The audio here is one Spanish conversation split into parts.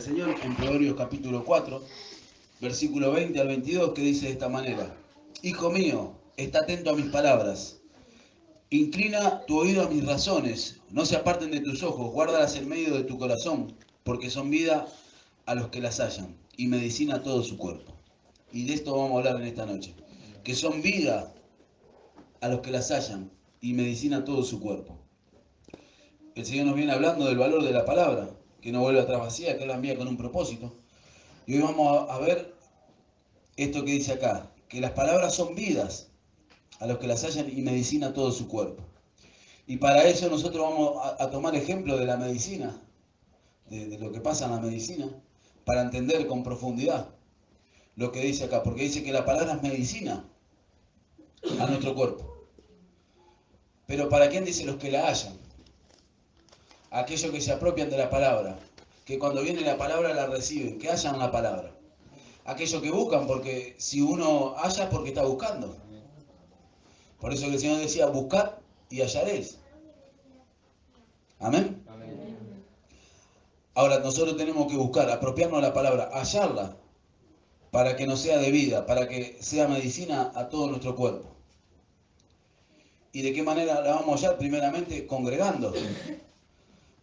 Señor en Proverbios capítulo 4, versículo 20 al 22, que dice de esta manera: Hijo mío, está atento a mis palabras, inclina tu oído a mis razones, no se aparten de tus ojos, guárdalas en medio de tu corazón, porque son vida a los que las hallan y medicina a todo su cuerpo. Y de esto vamos a hablar en esta noche, que son vida a los que las hallan y medicina a todo su cuerpo. El Señor nos viene hablando del valor de la palabra, que no vuelve atrás vacía, que Él la envía con un propósito. Y hoy vamos a ver esto que dice acá, que las palabras son vidas a los que las hallan y medicina a todo su cuerpo. Y para eso nosotros vamos a tomar ejemplo de la medicina, de lo que pasa en la medicina, para entender con profundidad lo que dice acá, porque dice que la palabra es medicina a nuestro cuerpo. Pero ¿para quién dice los que la hallan? Aquellos que se apropian de la palabra, que cuando viene la palabra la reciben, que hallan la palabra. Aquellos que buscan, porque si uno halla es porque está buscando. Por eso que el Señor decía, buscad y hallaréis. Amén. Amén. Ahora nosotros tenemos que buscar, apropiarnos de la palabra, hallarla, para que nos sea de vida, para que sea medicina a todo nuestro cuerpo. ¿Y de qué manera la vamos a hallar? Primeramente congregando.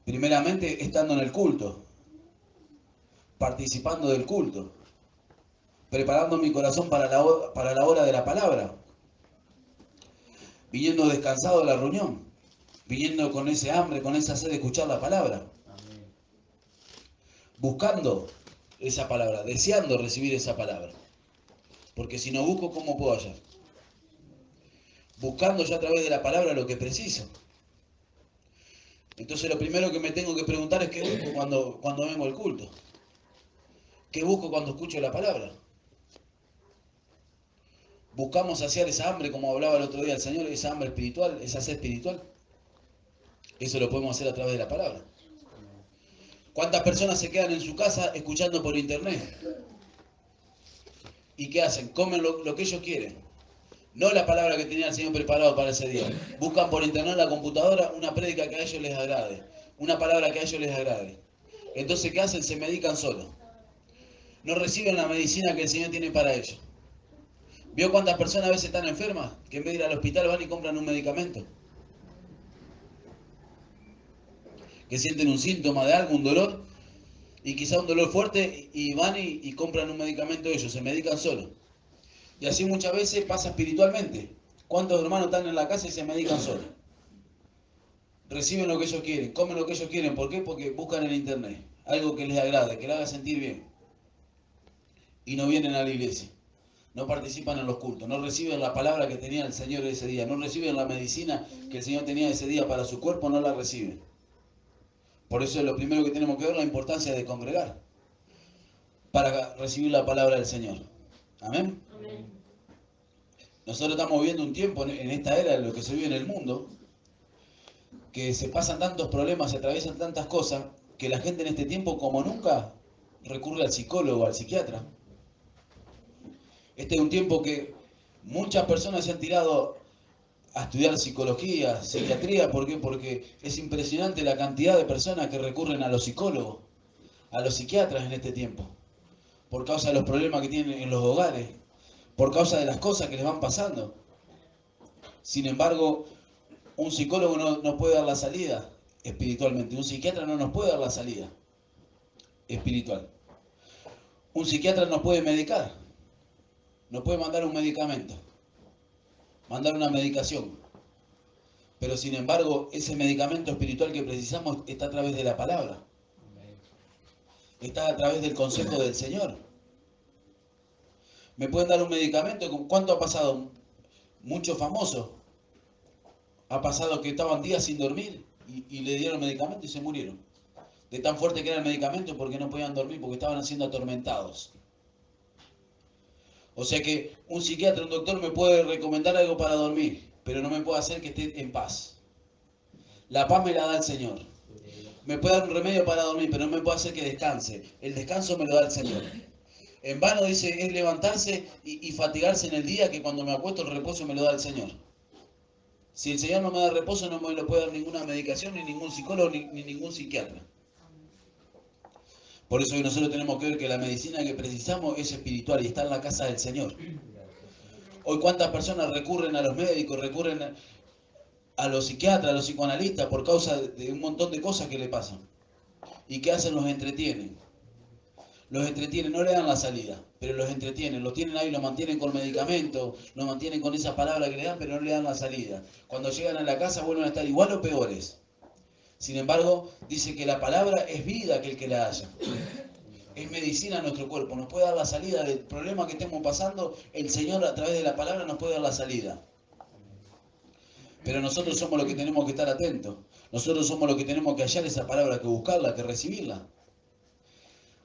Primeramente estando en el culto. Participando del culto. Preparando mi corazón para la hora de la palabra. Viniendo descansado de la reunión. Viniendo con ese hambre, con esa sed de escuchar la palabra. Amén. Buscando esa palabra, deseando recibir esa palabra. Porque si no busco, ¿cómo puedo hallar? Buscando ya a través de la palabra lo que preciso. Entonces lo primero que me tengo que preguntar es qué busco cuando vengo al culto. ¿Qué busco cuando escucho la palabra? Buscamos saciar esa hambre, como hablaba el otro día el Señor, esa hambre espiritual, esa sed espiritual. Eso lo podemos hacer a través de la palabra. ¿Cuántas personas se quedan en su casa escuchando por internet? ¿Y qué hacen? Comen lo que ellos quieren. No la palabra que tenía el Señor preparado para ese día. Buscan por internet en la computadora una prédica que a ellos les agrade. Una palabra que a ellos les agrade. Entonces, ¿qué hacen? Se medican solos. No reciben la medicina que el Señor tiene para ellos. ¿Vio cuántas personas a veces están enfermas? Que en vez de ir al hospital van y compran un medicamento. Que sienten un síntoma de algo, un dolor, y quizá un dolor fuerte, y van y compran un medicamento ellos, se medican solos. Y así muchas veces pasa espiritualmente. ¿Cuántos hermanos están en la casa y se medican solos? Reciben lo que ellos quieren, comen lo que ellos quieren. ¿Por qué? Porque buscan en internet algo que les agrade, que les haga sentir bien. Y no vienen a la iglesia. No participan en los cultos, no reciben la palabra que tenía el Señor ese día, no reciben la medicina que el Señor tenía ese día para su cuerpo, no la reciben. Por eso es lo primero que tenemos que ver, la importancia de congregar, para recibir la palabra del Señor. Amén. Amén. Nosotros estamos viviendo un tiempo en esta era, en lo que se vive en el mundo, que se pasan tantos problemas, se atraviesan tantas cosas, que la gente en este tiempo, como nunca, recurre al psicólogo, al psiquiatra. Este es un tiempo que muchas personas se han tirado a estudiar psicología, psiquiatría. ¿Por qué? Porque es impresionante la cantidad de personas que recurren a los psicólogos, a los psiquiatras en este tiempo, por causa de los problemas que tienen en los hogares, por causa de las cosas que les van pasando. Sin embargo, un psicólogo no puede dar la salida espiritualmente, un psiquiatra no nos puede dar la salida espiritual. Un psiquiatra nos puede medicar, nos puede mandar un medicamento, mandar una medicación. Pero sin embargo, ese medicamento espiritual que precisamos está a través de la palabra. Está a través del consejo del Señor. Me pueden dar un medicamento. ¿Cuánto ha pasado? Muchos famosos. Ha pasado que estaban días sin dormir y le dieron medicamento y se murieron. De tan fuerte que era el medicamento porque no podían dormir, porque estaban siendo atormentados. O sea que un psiquiatra, un doctor me puede recomendar algo para dormir, pero no me puede hacer que esté en paz. La paz me la da el Señor. Me puede dar un remedio para dormir, pero no me puede hacer que descanse. El descanso me lo da el Señor. En vano dice, es levantarse y fatigarse en el día, que cuando me acuesto el reposo me lo da el Señor. Si el Señor no me da reposo, no me lo puede dar ninguna medicación, ni ningún psicólogo, ni ningún psiquiatra. Por eso hoy nosotros tenemos que ver que la medicina que precisamos es espiritual y está en la casa del Señor. Hoy cuántas personas recurren a los médicos, recurren a los psiquiatras, a los psicoanalistas por causa de un montón de cosas que le pasan. ¿Y qué hacen? Los entretienen. Los entretienen, no le dan la salida, pero los entretienen, los tienen ahí, los mantienen con medicamentos, los mantienen con esa palabra que le dan, pero no le dan la salida. Cuando llegan a la casa vuelven a estar igual o peores. Sin embargo, dice que la palabra es vida aquel que la haya. Es medicina a nuestro cuerpo, nos puede dar la salida del problema que estemos pasando. El Señor a través de la palabra nos puede dar la salida. Pero nosotros somos los que tenemos que estar atentos. Nosotros somos los que tenemos que hallar esa palabra, que buscarla, que recibirla.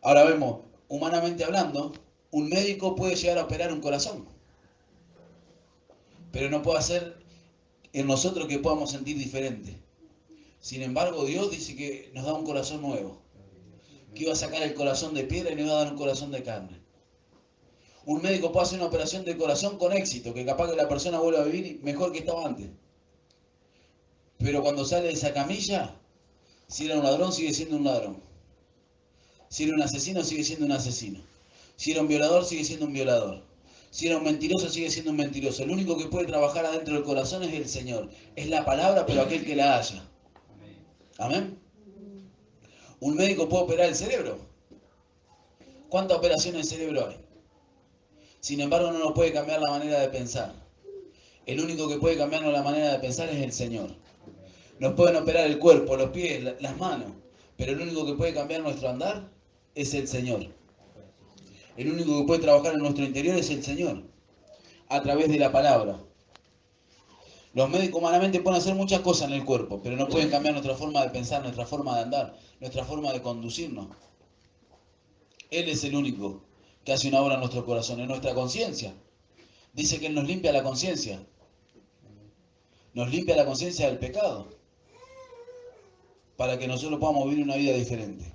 Ahora vemos, humanamente hablando, un médico puede llegar a operar un corazón, pero no puede hacer en nosotros que podamos sentir diferente. Sin embargo, Dios dice que nos da un corazón nuevo, que iba a sacar el corazón de piedra y nos iba a dar un corazón de carne. Un médico puede hacer una operación de corazón con éxito, que capaz que la persona vuelva a vivir mejor que estaba antes. Pero cuando sale de esa camilla, si era un ladrón, sigue siendo un ladrón. Si era un asesino, sigue siendo un asesino. Si era un violador, sigue siendo un violador. Si era un mentiroso, sigue siendo un mentiroso. El único que puede trabajar adentro del corazón es el Señor. Es la palabra, pero aquel que la haya. Amén. Un médico puede operar el cerebro. ¿Cuántas operaciones de cerebro hay? Sin embargo, no nos puede cambiar la manera de pensar. El único que puede cambiarnos la manera de pensar es el Señor. Nos pueden operar el cuerpo, los pies, las manos, pero el único que puede cambiar nuestro andar es el Señor. El único que puede trabajar en nuestro interior es el Señor, a través de la palabra. Los médicos humanamente pueden hacer muchas cosas en el cuerpo, pero no pueden cambiar nuestra forma de pensar, nuestra forma de andar, nuestra forma de conducirnos. Él es el único que hace una obra en nuestro corazón, en nuestra conciencia. Dice que Él nos limpia la conciencia. Nos limpia la conciencia del pecado, para que nosotros podamos vivir una vida diferente.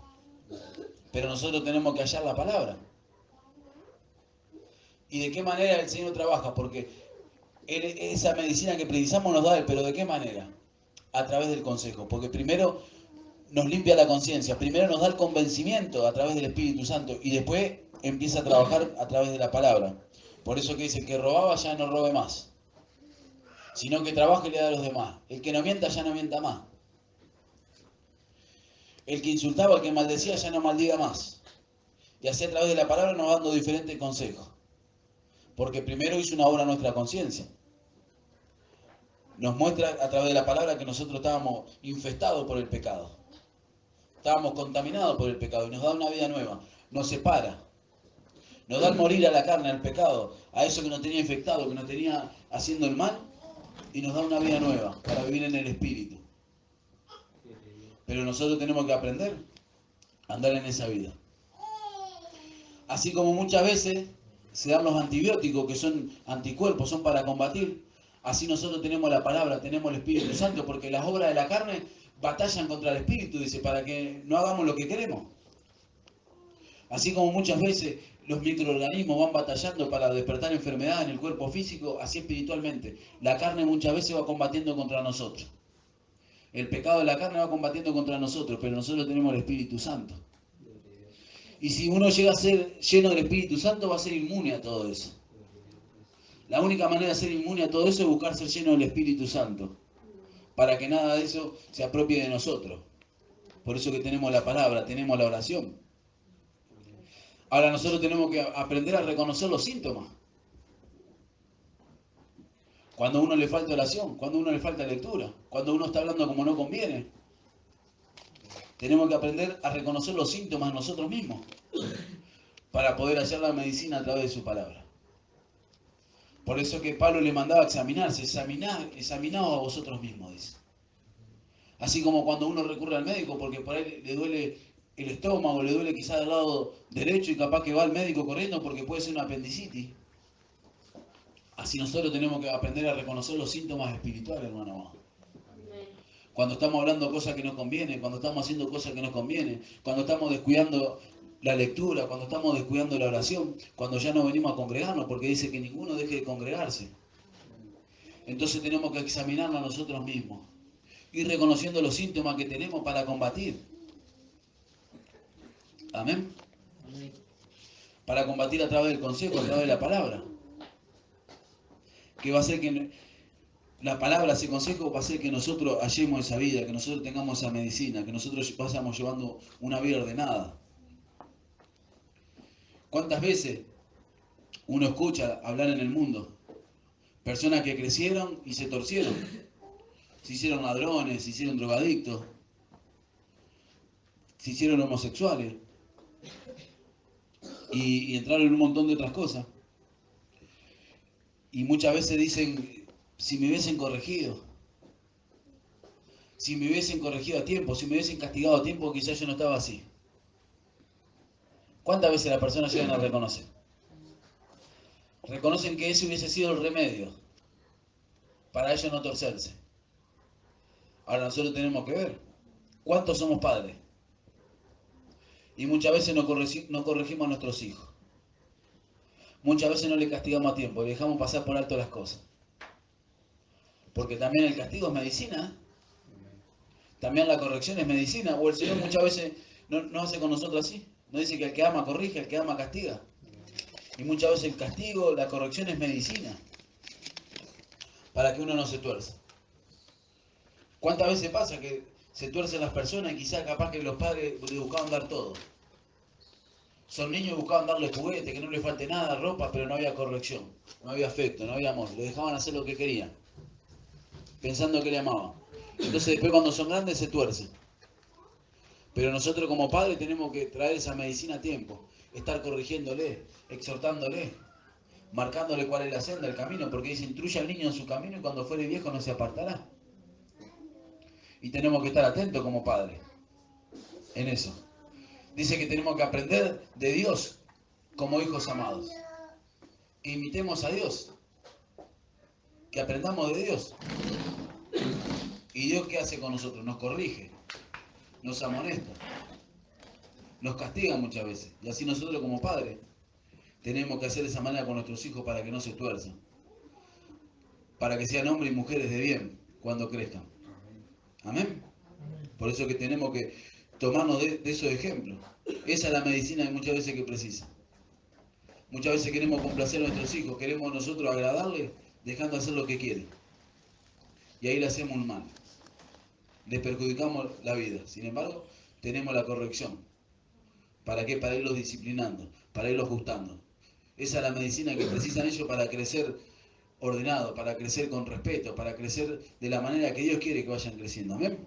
Pero nosotros tenemos que hallar la palabra. ¿Y de qué manera el Señor trabaja? Porque esa medicina que precisamos nos da Él, pero ¿de qué manera? A través del consejo. Porque primero nos limpia la conciencia, primero nos da el convencimiento a través del Espíritu Santo y después empieza a trabajar a través de la palabra. Por eso que dice, el que robaba ya no robe más, sino que trabaje y le da a los demás. El que no mienta ya no mienta más. El que insultaba, el que maldecía ya no maldiga más. Y así a través de la palabra nos va dando diferentes consejos. Porque primero hizo una obra a nuestra conciencia. Nos muestra a través de la palabra que nosotros estábamos infestados por el pecado. Estábamos contaminados por el pecado y nos da una vida nueva. Nos separa. Nos da el morir a la carne, al pecado, a eso que nos tenía infectado, que nos tenía haciendo el mal, y nos da una vida nueva para vivir en el Espíritu. Pero nosotros tenemos que aprender a andar en esa vida. Así como muchas veces se dan los antibióticos, que son anticuerpos, son para combatir, así nosotros tenemos la palabra, tenemos el Espíritu Santo, porque las obras de la carne batallan contra el Espíritu, dice, para que no hagamos lo que queremos. Así como muchas veces los microorganismos van batallando para despertar enfermedades en el cuerpo físico, así espiritualmente. La carne muchas veces va combatiendo contra nosotros. El pecado de la carne va combatiendo contra nosotros, pero nosotros tenemos el Espíritu Santo. Y si uno llega a ser lleno del Espíritu Santo, va a ser inmune a todo eso. La única manera de ser inmune a todo eso es buscar ser lleno del Espíritu Santo, para que nada de eso se apropie de nosotros. Por eso que tenemos la palabra, tenemos la oración. Ahora nosotros tenemos que aprender a reconocer los síntomas. Cuando a uno le falta oración, cuando a uno le falta lectura, cuando uno está hablando como no conviene. Tenemos que aprender a reconocer los síntomas nosotros mismos para poder hacer la medicina a través de su palabra. Por eso que Pablo le mandaba a examinarse, examinaos a vosotros mismos, dice. Así como cuando uno recurre al médico porque por ahí le duele el estómago, le duele quizás del lado derecho y capaz que va al médico corriendo porque puede ser una apendicitis. Así nosotros tenemos que aprender a reconocer los síntomas espirituales, hermano. Cuando estamos hablando cosas que nos convienen, cuando estamos haciendo cosas que nos convienen, cuando estamos descuidando la lectura, cuando estamos descuidando la oración, cuando ya no venimos a congregarnos, porque dice que ninguno deje de congregarse. Entonces tenemos que examinarnos a nosotros mismos, ir reconociendo los síntomas que tenemos para combatir. Amén. Para combatir a través del consejo, a través de la palabra. Que va a hacer que la palabra, ese consejo, va a hacer que nosotros hallemos esa vida, que nosotros tengamos esa medicina, que nosotros vayamos llevando una vida ordenada. ¿Cuántas veces uno escucha hablar en el mundo? Personas que crecieron y se torcieron. Se hicieron ladrones, se hicieron drogadictos, se hicieron homosexuales y entraron en un montón de otras cosas. Y muchas veces dicen, si me hubiesen corregido, si me hubiesen corregido a tiempo, si me hubiesen castigado a tiempo, quizás yo no estaba así. ¿Cuántas veces las personas llegan a reconocer? Reconocen que ese hubiese sido el remedio para ellos no torcerse. Ahora nosotros tenemos que ver cuántos somos padres. Y muchas veces no corregimos a nuestros hijos. Muchas veces no le castigamos a tiempo, le dejamos pasar por alto las cosas. Porque también el castigo es medicina. También la corrección es medicina. O el Señor muchas veces no hace con nosotros así. Nos dice que el que ama corrige, el que ama castiga. Y muchas veces el castigo, la corrección es medicina. Para que uno no se tuerza. ¿Cuántas veces pasa que se tuercen las personas y quizás capaz que los padres le buscaban dar todo? Son niños y buscaban darle juguete, que no le falte nada, ropa, pero no había corrección, no había afecto, no había amor. Le dejaban hacer lo que querían, pensando que le amaban. Entonces después cuando son grandes se tuercen. Pero nosotros como padres tenemos que traer esa medicina a tiempo, estar corrigiéndole, exhortándole, marcándole cuál es la senda, el camino, porque dice, instruye al niño en su camino y cuando fuere viejo no se apartará. Y tenemos que estar atentos como padres en eso. Dice que tenemos que aprender de Dios como hijos amados. Que imitemos a Dios. Que aprendamos de Dios. ¿Y Dios qué hace con nosotros? Nos corrige, nos amonesta, nos castiga muchas veces. Y así nosotros como padres tenemos que hacer de esa manera con nuestros hijos para que no se tuerzan. Para que sean hombres y mujeres de bien cuando crezcan. Amén. Por eso que tenemos que tomarnos de esos ejemplos. Esa es la medicina que muchas veces que precisa. Muchas veces queremos complacer a nuestros hijos, queremos nosotros agradarles, dejando hacer lo que quieren. Y ahí le hacemos un mal. Les perjudicamos la vida. Sin embargo, tenemos la corrección. ¿Para qué? Para irlos disciplinando, para irlos ajustando. Esa es la medicina que precisan ellos para crecer ordenado, para crecer con respeto, para crecer de la manera que Dios quiere que vayan creciendo. ¿Amén?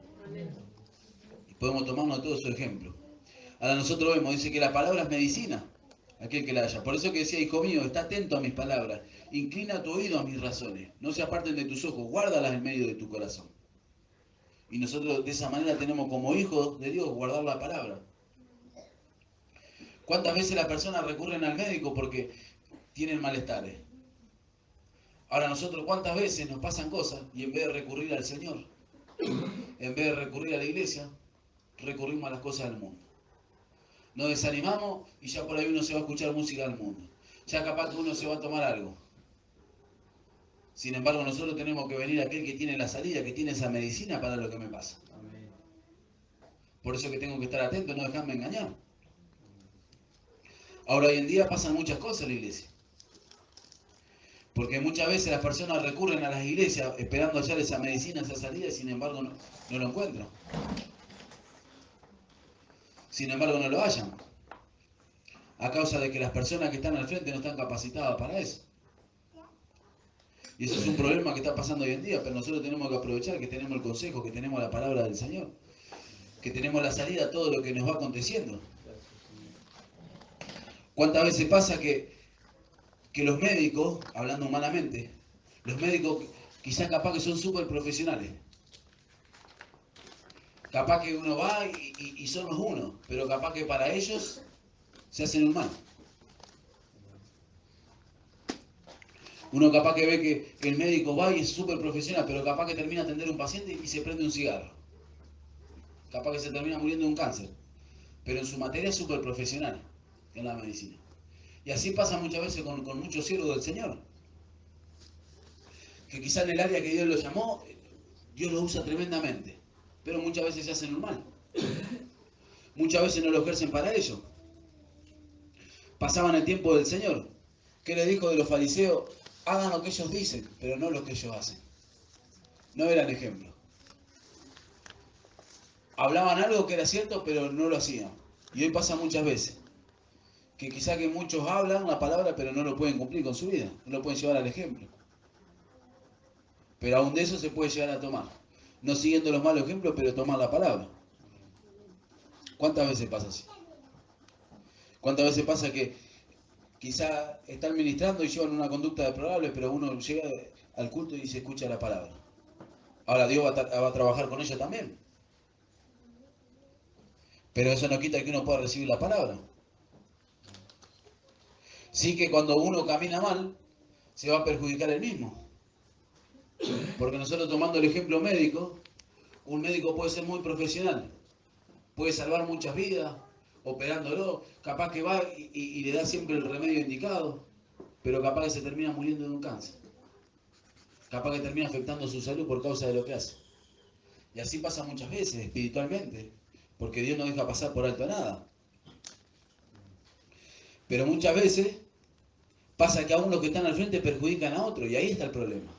Y podemos tomarnos de todo su ejemplo. Ahora nosotros vemos, dice que la palabra es medicina, aquel que la haya. Por eso que decía, hijo mío, está atento a mis palabras, inclina tu oído a mis razones, no se aparten de tus ojos, guárdalas en medio de tu corazón. Y nosotros de esa manera tenemos como hijos de Dios guardar la palabra. ¿Cuántas veces las personas recurren al médico porque tienen malestares? Ahora nosotros, ¿cuántas veces nos pasan cosas y en vez de recurrir al Señor, en vez de recurrir a la iglesia, recurrimos a las cosas del mundo? Nos desanimamos y ya por ahí uno se va a escuchar música del mundo. Ya capaz que uno se va a tomar algo. Sin embargo, nosotros tenemos que venir a aquel que tiene la salida, que tiene esa medicina para lo que me pasa. Por eso que tengo que estar atento, no dejarme engañar. Ahora, hoy en día pasan muchas cosas en la iglesia. Porque muchas veces las personas recurren a las iglesias esperando hallar esa medicina, esa salida, y sin embargo no lo encuentran. Sin embargo, no lo hallan. A causa de que las personas que están al frente no están capacitadas para eso. Y eso es un problema que está pasando hoy en día, pero nosotros tenemos que aprovechar que tenemos el consejo, que tenemos la palabra del Señor, que tenemos la salida a todo lo que nos va aconteciendo. ¿Cuántas veces pasa que los médicos, hablando humanamente, los médicos quizás capaz que son súper profesionales? Capaz que uno va y somos uno, pero capaz que para ellos se hacen un mal. Uno capaz que ve que el médico va y es súper profesional, pero capaz que termina de atender a un paciente y se prende un cigarro. Capaz que se termina muriendo de un cáncer. Pero en su materia es súper profesional en la medicina. Y así pasa muchas veces con muchos siervos del Señor. Que quizá en el área que Dios los llamó, Dios los usa tremendamente. Pero muchas veces se hacen un mal. Muchas veces no lo ejercen para ellos. pasaban el tiempo del Señor. ¿Qué le dijo de los fariseos? Hagan lo que ellos dicen, pero no lo que ellos hacen. No eran ejemplos. Hablaban algo que era cierto, pero no lo hacían. Y hoy pasa muchas veces. Que quizá que muchos hablan la palabra, pero no lo pueden cumplir con su vida. No lo pueden llevar al ejemplo. Pero aún de eso se puede llegar a tomar. No siguiendo los malos ejemplos, pero tomar la palabra. ¿Cuántas veces pasa así? ¿Cuántas veces pasa que quizá están ministrando y llevan una conducta deplorable, pero uno llega al culto y se escucha la palabra? Ahora Dios va a trabajar con ella también. Pero eso no quita que uno pueda recibir la palabra. Sí que cuando uno camina mal, se va a perjudicar él mismo. Porque nosotros tomando el ejemplo médico, un médico puede ser muy profesional, puede salvar muchas vidas, operándolo, capaz que va y le da siempre el remedio indicado, pero capaz que se termina muriendo de un cáncer. Capaz que termina afectando su salud por causa de lo que hace. Y así pasa muchas veces, espiritualmente, porque Dios no deja pasar por alto nada. Pero muchas veces pasa que a unos que están al frente perjudican a otros, y ahí está el problema.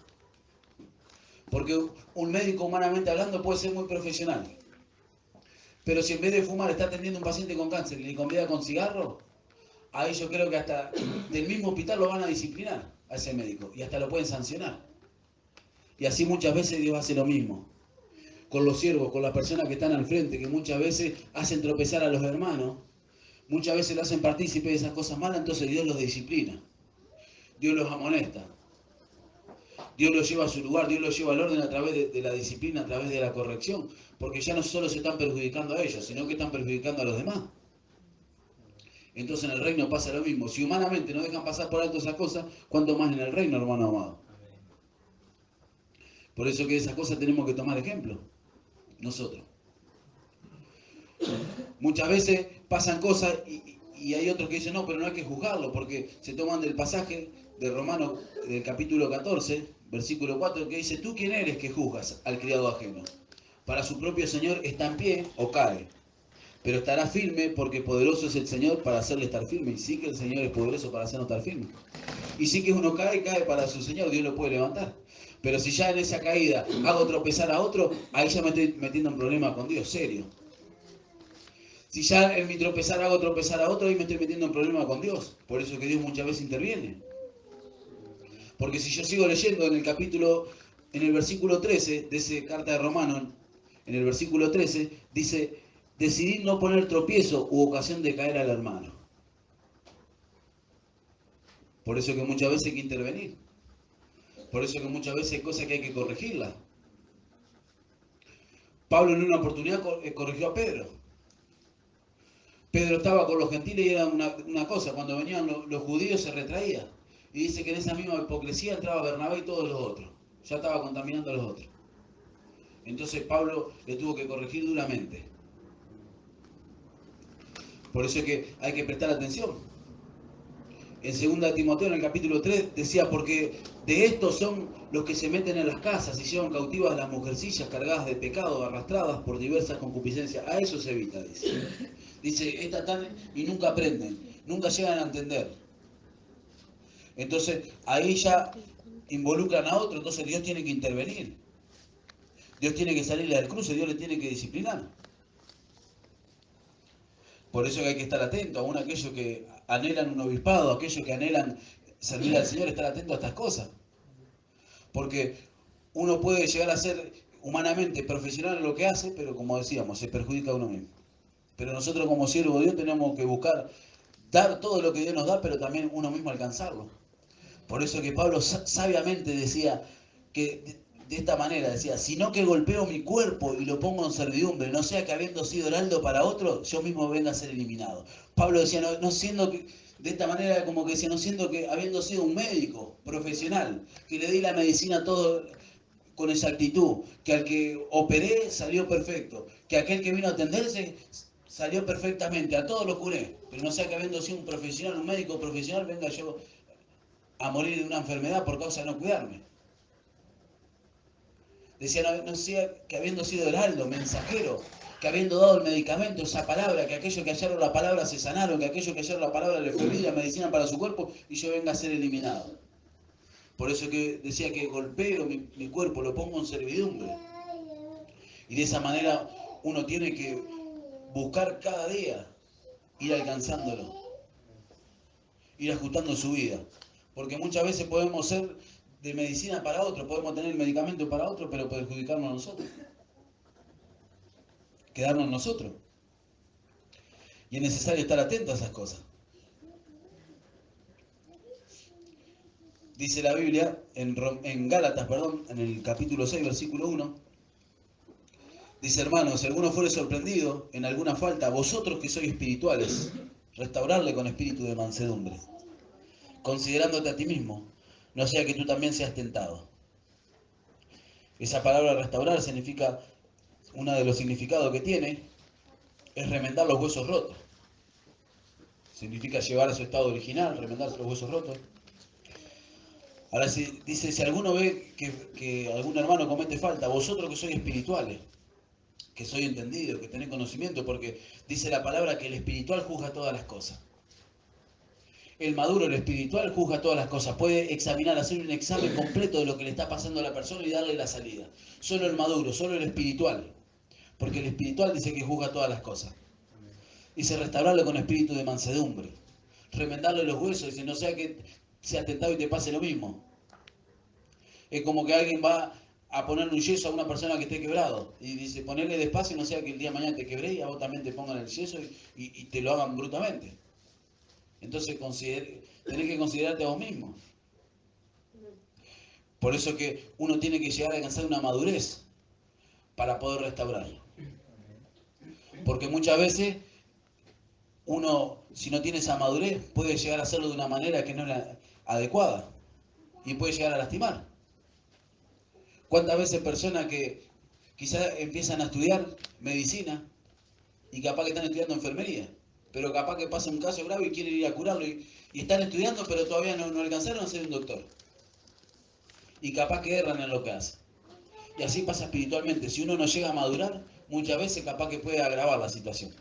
Porque un médico, humanamente hablando, puede ser muy profesional. Pero si en vez de fumar está atendiendo a un paciente con cáncer y le convida con cigarro, ahí yo creo que hasta del mismo hospital lo van a disciplinar a ese médico y hasta lo pueden sancionar. Y así muchas veces Dios hace lo mismo. Con los siervos, con las personas que están al frente, que muchas veces hacen tropezar a los hermanos, muchas veces lo hacen partícipe de esas cosas malas, entonces Dios los disciplina. Dios los amonesta. Dios los lleva a su lugar, Dios los lleva al orden a través de la disciplina, a través de la corrección, porque ya no solo se están perjudicando a ellos, sino que están perjudicando a los demás. Entonces en el reino pasa lo mismo. Si humanamente no dejan pasar por alto esas cosas, ¿cuánto más en el reino, hermano amado? Por eso que de esas cosas tenemos que tomar ejemplo, nosotros. Muchas veces pasan cosas y hay otros que dicen, no, pero no hay que juzgarlo, porque se toman del pasaje de Romanos, del capítulo 14, versículo 4, que dice, ¿tú quién eres que juzgas al criado ajeno? Para su propio Señor está en pie o cae, pero estará firme porque poderoso es el Señor para hacerle estar firme. Y sí que el Señor es poderoso para hacernos estar firme. Y sí que uno cae, cae para su Señor, Dios lo puede levantar. Pero si ya en esa caída hago tropezar a otro, ahí ya me estoy metiendo en problema con Dios, serio. Si ya en mi tropezar hago tropezar a otro, ahí me estoy metiendo en problema con Dios. Por eso que Dios muchas veces interviene. Porque si yo sigo leyendo en el versículo 13 de esa carta de Romanos, en el versículo 13, dice, decidid no poner tropiezo u ocasión de caer al hermano. Por eso que muchas veces hay que intervenir. Por eso que muchas veces hay cosas que hay que corregirlas. Pablo en una oportunidad corrigió a Pedro. Pedro estaba con los gentiles y era una cosa, cuando venían los judíos se retraía. Y dice que en esa misma hipocresía entraba Bernabé y todos los otros. Ya estaba contaminando a los otros. Entonces Pablo le tuvo que corregir duramente. Por eso es que hay que prestar atención. En 2 Timoteo, en el capítulo 3, decía, porque de estos son los que se meten en las casas y llevan cautivas a las mujercillas cargadas de pecado, arrastradas por diversas concupiscencias. A eso se evita, dice. Dice, estas están y nunca aprenden, nunca llegan a entender. Entonces, ahí ya involucran a otro, entonces Dios tiene que intervenir. Dios tiene que salirle del cruce, Dios le tiene que disciplinar. Por eso que hay que estar atento, aún aquellos que anhelan un obispado, aquellos que anhelan servir al Señor, estar atento a estas cosas. Porque uno puede llegar a ser humanamente profesional en lo que hace, pero como decíamos, se perjudica a uno mismo. Pero nosotros como siervos de Dios tenemos que buscar dar todo lo que Dios nos da, pero también uno mismo alcanzarlo. Por eso que Pablo sabiamente decía que de esta manera, decía, sino que golpeo mi cuerpo y lo pongo en servidumbre, no sea que habiendo sido heraldo para otro, yo mismo venga a ser eliminado. Pablo decía, no siendo que, de esta manera como que decía, no siendo que habiendo sido un médico profesional, que le di la medicina a todo con exactitud, que al que operé salió perfecto, que aquel que vino a atenderse salió perfectamente, a todos lo curé, pero no sea que habiendo sido un profesional, un médico profesional, venga yo a morir de una enfermedad por causa de no cuidarme. Decía, no sea que habiendo sido heraldo, mensajero, que habiendo dado el medicamento, esa palabra, que aquellos que hallaron la palabra se sanaron, que aquellos que hallaron la palabra le fue vida, medicina para su cuerpo, y yo venga a ser eliminado. Por eso que decía que golpeo mi cuerpo, lo pongo en servidumbre. Y de esa manera uno tiene que buscar cada día ir alcanzándolo, ir ajustando su vida. Porque muchas veces podemos ser de medicina para otro, podemos tener medicamento para otro, pero perjudicarnos a nosotros. Quedarnos nosotros. Y es necesario estar atento a esas cosas. Dice la Biblia en Gálatas, en el capítulo 6, versículo 1. Dice, hermanos, si alguno fuere sorprendido en alguna falta, vosotros que sois espirituales, restaurarle con espíritu de mansedumbre, considerándote a ti mismo, no sea que tú también seas tentado. Esa palabra restaurar significa, uno de los significados que tiene, es remendar los huesos rotos. Significa llevar a su estado original, remendarse los huesos rotos. Ahora dice, si alguno ve que algún hermano comete falta, vosotros que sois espirituales, que sois entendidos, que tenéis conocimiento, porque dice la palabra que el espiritual juzga todas las cosas. El maduro, el espiritual, juzga todas las cosas. Puede examinar, hacer un examen completo de lo que le está pasando a la persona y darle la salida. Solo el maduro, solo el espiritual. Porque el espiritual dice que juzga todas las cosas. Dice restaurarlo con espíritu de mansedumbre. Remendarle los huesos, dice no sea que seas tentado y te pase lo mismo. Es como que alguien va a ponerle un yeso a una persona que esté quebrado. Y dice, ponerle despacio, no sea que el día de mañana te quebré y a vos también te pongan el yeso y te lo hagan brutamente. Entonces tenés que considerarte a vos mismo. Por eso que uno tiene que llegar a alcanzar una madurez para poder restaurarlo. Porque muchas veces uno, si no tiene esa madurez, puede llegar a hacerlo de una manera que no es la adecuada y puede llegar a lastimar. ¿Cuántas veces personas que quizás empiezan a estudiar medicina y capaz que están estudiando enfermería, pero capaz que pasa un caso grave y quieren ir a curarlo y están estudiando pero todavía no alcanzaron a ser un doctor? Y capaz que erran en lo que hacen. Y así pasa espiritualmente. Si uno no llega a madurar, muchas veces capaz que puede agravar la situación.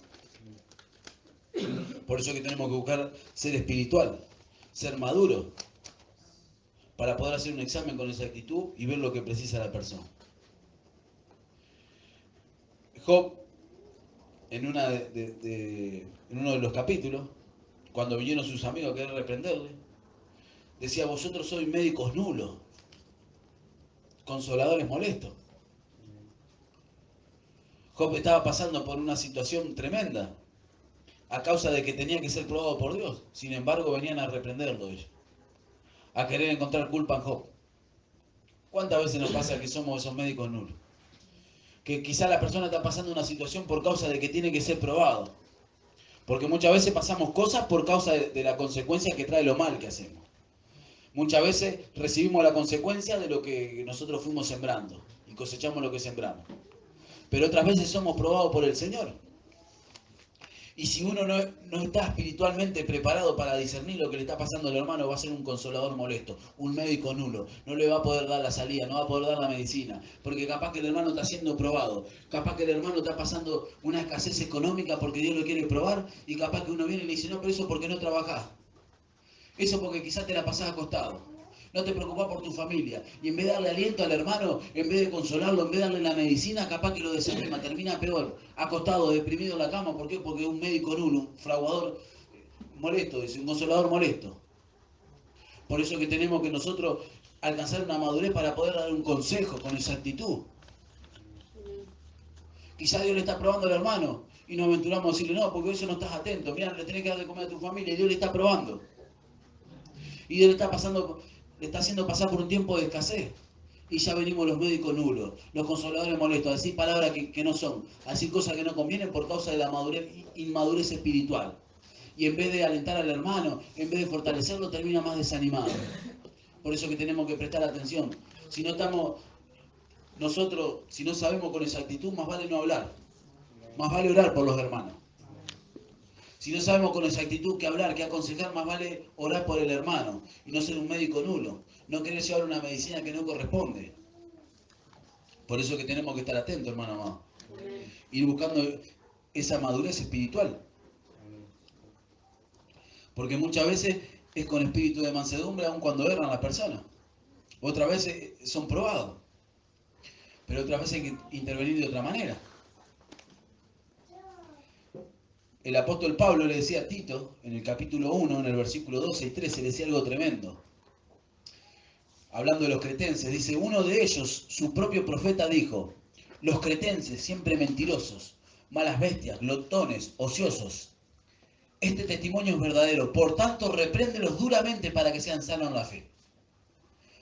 Por eso que tenemos que buscar ser espiritual, ser maduro, para poder hacer un examen con exactitud y ver lo que precisa la persona. Job, en uno de los capítulos, cuando vinieron sus amigos a querer reprenderle, decía, vosotros sois médicos nulos, consoladores molestos. Job estaba pasando por una situación tremenda, a causa de que tenía que ser probado por Dios. Sin embargo, venían a reprenderlo ellos, a querer encontrar culpa en Job. ¿Cuántas veces nos pasa que somos esos médicos nulos? Que quizá la persona está pasando una situación por causa de que tiene que ser probado. Porque muchas veces pasamos cosas por causa de la consecuencia que trae lo mal que hacemos. Muchas veces recibimos la consecuencia de lo que nosotros fuimos sembrando y cosechamos lo que sembramos. Pero otras veces somos probados por el Señor. Y si uno no está espiritualmente preparado para discernir lo que le está pasando al hermano, va a ser un consolador molesto, un médico nulo. No le va a poder dar la salida, no va a poder dar la medicina. Porque capaz que el hermano está siendo probado. Capaz que el hermano está pasando una escasez económica porque Dios lo quiere probar. Y capaz que uno viene y le dice, no, pero eso porque no trabajás. Eso porque quizás te la pasás acostado. No te preocupás por tu familia. Y en vez de darle aliento al hermano, en vez de consolarlo, en vez de darle la medicina, capaz que lo desanima, termina peor. Acostado, deprimido en la cama. ¿Por qué? Porque es un médico nulo, un fraguador molesto, es un consolador molesto. Por eso que tenemos que nosotros alcanzar una madurez para poder dar un consejo con exactitud. Quizás Dios le está probando al hermano y nos aventuramos a decirle, no, porque eso no estás atento. Mira, le tenés que dar de comer a tu familia y Dios le está probando. Y Dios le está haciendo pasar por un tiempo de escasez. Y ya venimos los médicos nulos, los consoladores molestos, a decir palabras que no son, a decir cosas que no convienen por causa de la inmadurez espiritual. Y en vez de alentar al hermano, en vez de fortalecerlo, termina más desanimado. Por eso que tenemos que prestar atención. Si no estamos, nosotros, si no sabemos con exactitud, más vale no hablar. Más vale orar por los hermanos. Si no sabemos con exactitud qué hablar, qué aconsejar, más vale orar por el hermano y no ser un médico nulo. No querer llevar una medicina que no corresponde. Por eso que tenemos que estar atentos, hermano amado. Ir buscando esa madurez espiritual. Porque muchas veces es con espíritu de mansedumbre aun cuando erran las personas. Otras veces son probados. Pero otras veces hay que intervenir de otra manera. El apóstol Pablo le decía a Tito, en el capítulo 1, en el versículo 12 y 13, le decía algo tremendo. Hablando de los cretenses, dice, uno de ellos, su propio profeta, dijo, los cretenses, siempre mentirosos, malas bestias, glotones, ociosos. Este testimonio es verdadero, por tanto, repréndelos duramente para que sean sanos en la fe.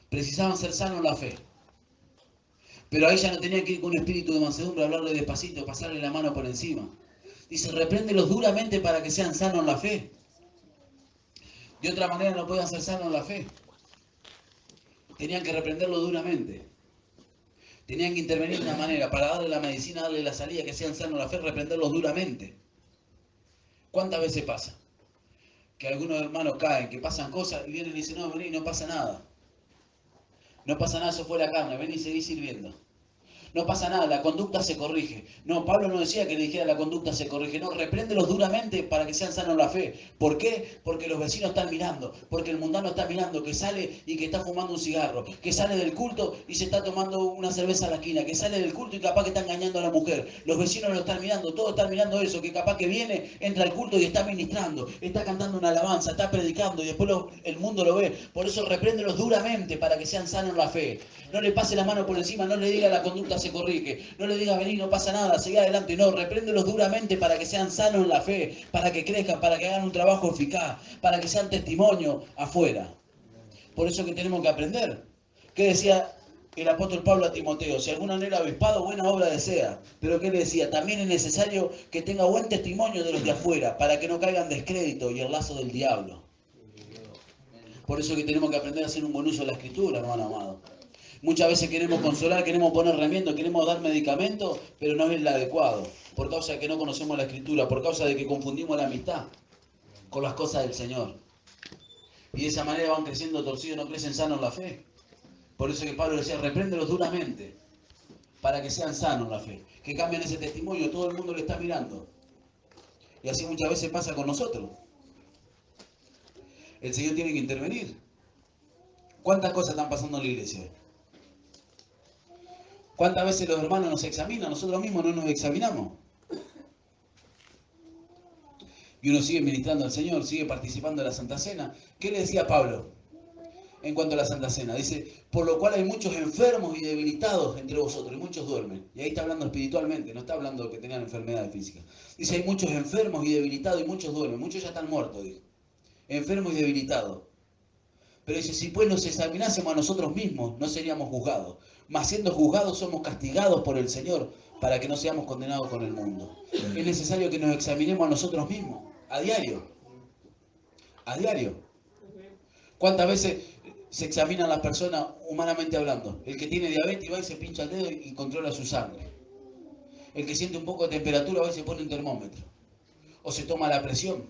Precisaban ser sanos en la fe. Pero ahí ya no tenían que ir con un espíritu de mansedumbre, hablarle despacito, pasarle la mano por encima. Dice, repréndelos duramente para que sean sanos en la fe. De otra manera no podían ser sanos en la fe. Tenían que reprenderlo duramente. Tenían que intervenir de una manera para darle la medicina, darle la salida, que sean sanos en la fe, reprenderlos duramente. ¿Cuántas veces pasa? Que algunos hermanos caen, que pasan cosas y vienen y dicen, no, vení, no pasa nada. No pasa nada, eso fue la carne, ven y seguí sirviendo. No pasa nada, la conducta se corrige. No, Pablo no decía que le dijera la conducta se corrige. No, repréndelos duramente para que sean sanos en la fe. ¿Por qué? Porque los vecinos están mirando. Porque el mundano está mirando que sale y que está fumando un cigarro. Que sale del culto y se está tomando una cerveza a la esquina. Que sale del culto y capaz que está engañando a la mujer. Los vecinos lo están mirando, todos están mirando eso. Que capaz que viene, entra al culto y está ministrando. Está cantando una alabanza, está predicando y después el mundo lo ve. Por eso repréndelos duramente para que sean sanos en la fe. No le pase la mano por encima, no le diga la conducta se corrige, no le diga vení, no pasa nada, seguí adelante, no, repréndelos duramente para que sean sanos en la fe, para que crezcan, para que hagan un trabajo eficaz, para que sean testimonio afuera. Por eso que tenemos que aprender. ¿Qué decía el apóstol Pablo a Timoteo? Si alguno anhela obispado, buena obra desea. Pero ¿qué le decía? También es necesario que tenga buen testimonio de los de afuera, para que no caigan descrédito y el lazo del diablo. Por eso que tenemos que aprender a hacer un buen uso de la escritura, hermano amado. Muchas veces queremos consolar, queremos poner remiendo, queremos dar medicamentos, pero no es el adecuado, por causa de que no conocemos la Escritura, por causa de que confundimos la amistad con las cosas del Señor. Y de esa manera van creciendo torcidos, no crecen sanos en la fe. Por eso que Pablo decía, repréndelos duramente, para que sean sanos en la fe, que cambien ese testimonio, todo el mundo le está mirando. Y así muchas veces pasa con nosotros. El Señor tiene que intervenir. ¿Cuántas cosas están pasando en la iglesia? ¿Cuántas veces los hermanos nos examinan? Nosotros mismos no nos examinamos. Y uno sigue ministrando al Señor, sigue participando de la Santa Cena. ¿Qué le decía Pablo en cuanto a la Santa Cena? Dice, por lo cual hay muchos enfermos y debilitados entre vosotros, y muchos duermen. Y ahí está hablando espiritualmente, no está hablando de que tengan enfermedades físicas. Dice, hay muchos enfermos y debilitados y muchos duermen. Muchos ya están muertos, dijo. Enfermos y debilitados. Pero dice, si pues nos examinásemos a nosotros mismos, no seríamos juzgados. Mas siendo juzgados somos castigados por el Señor para que no seamos condenados con el mundo. Es necesario que nos examinemos a nosotros mismos, a diario. A diario. ¿Cuántas veces se examinan las personas humanamente hablando? El que tiene diabetes va y se pincha el dedo y controla su sangre. El que siente un poco de temperatura va y se pone un termómetro. O se toma la presión.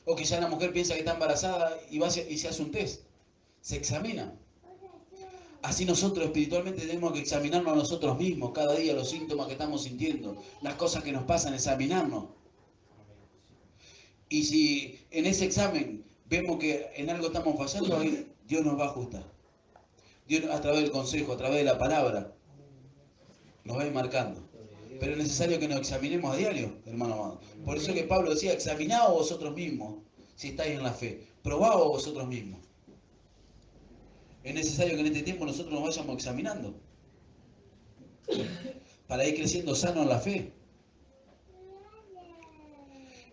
O quizá la mujer piensa que está embarazada y va y se hace un test. Se examina. Así nosotros espiritualmente tenemos que examinarnos a nosotros mismos cada día, los síntomas que estamos sintiendo, las cosas que nos pasan, examinarnos. Y si en ese examen vemos que en algo estamos fallando, ahí Dios nos va a ajustar. Dios a través del consejo, a través de la palabra, nos va a ir marcando. Pero es necesario que nos examinemos a diario, hermano amado. Por eso que Pablo decía, examinaos vosotros mismos si estáis en la fe. Probaos vosotros mismos. Es necesario que en este tiempo nosotros nos vayamos examinando para ir creciendo sano en la fe.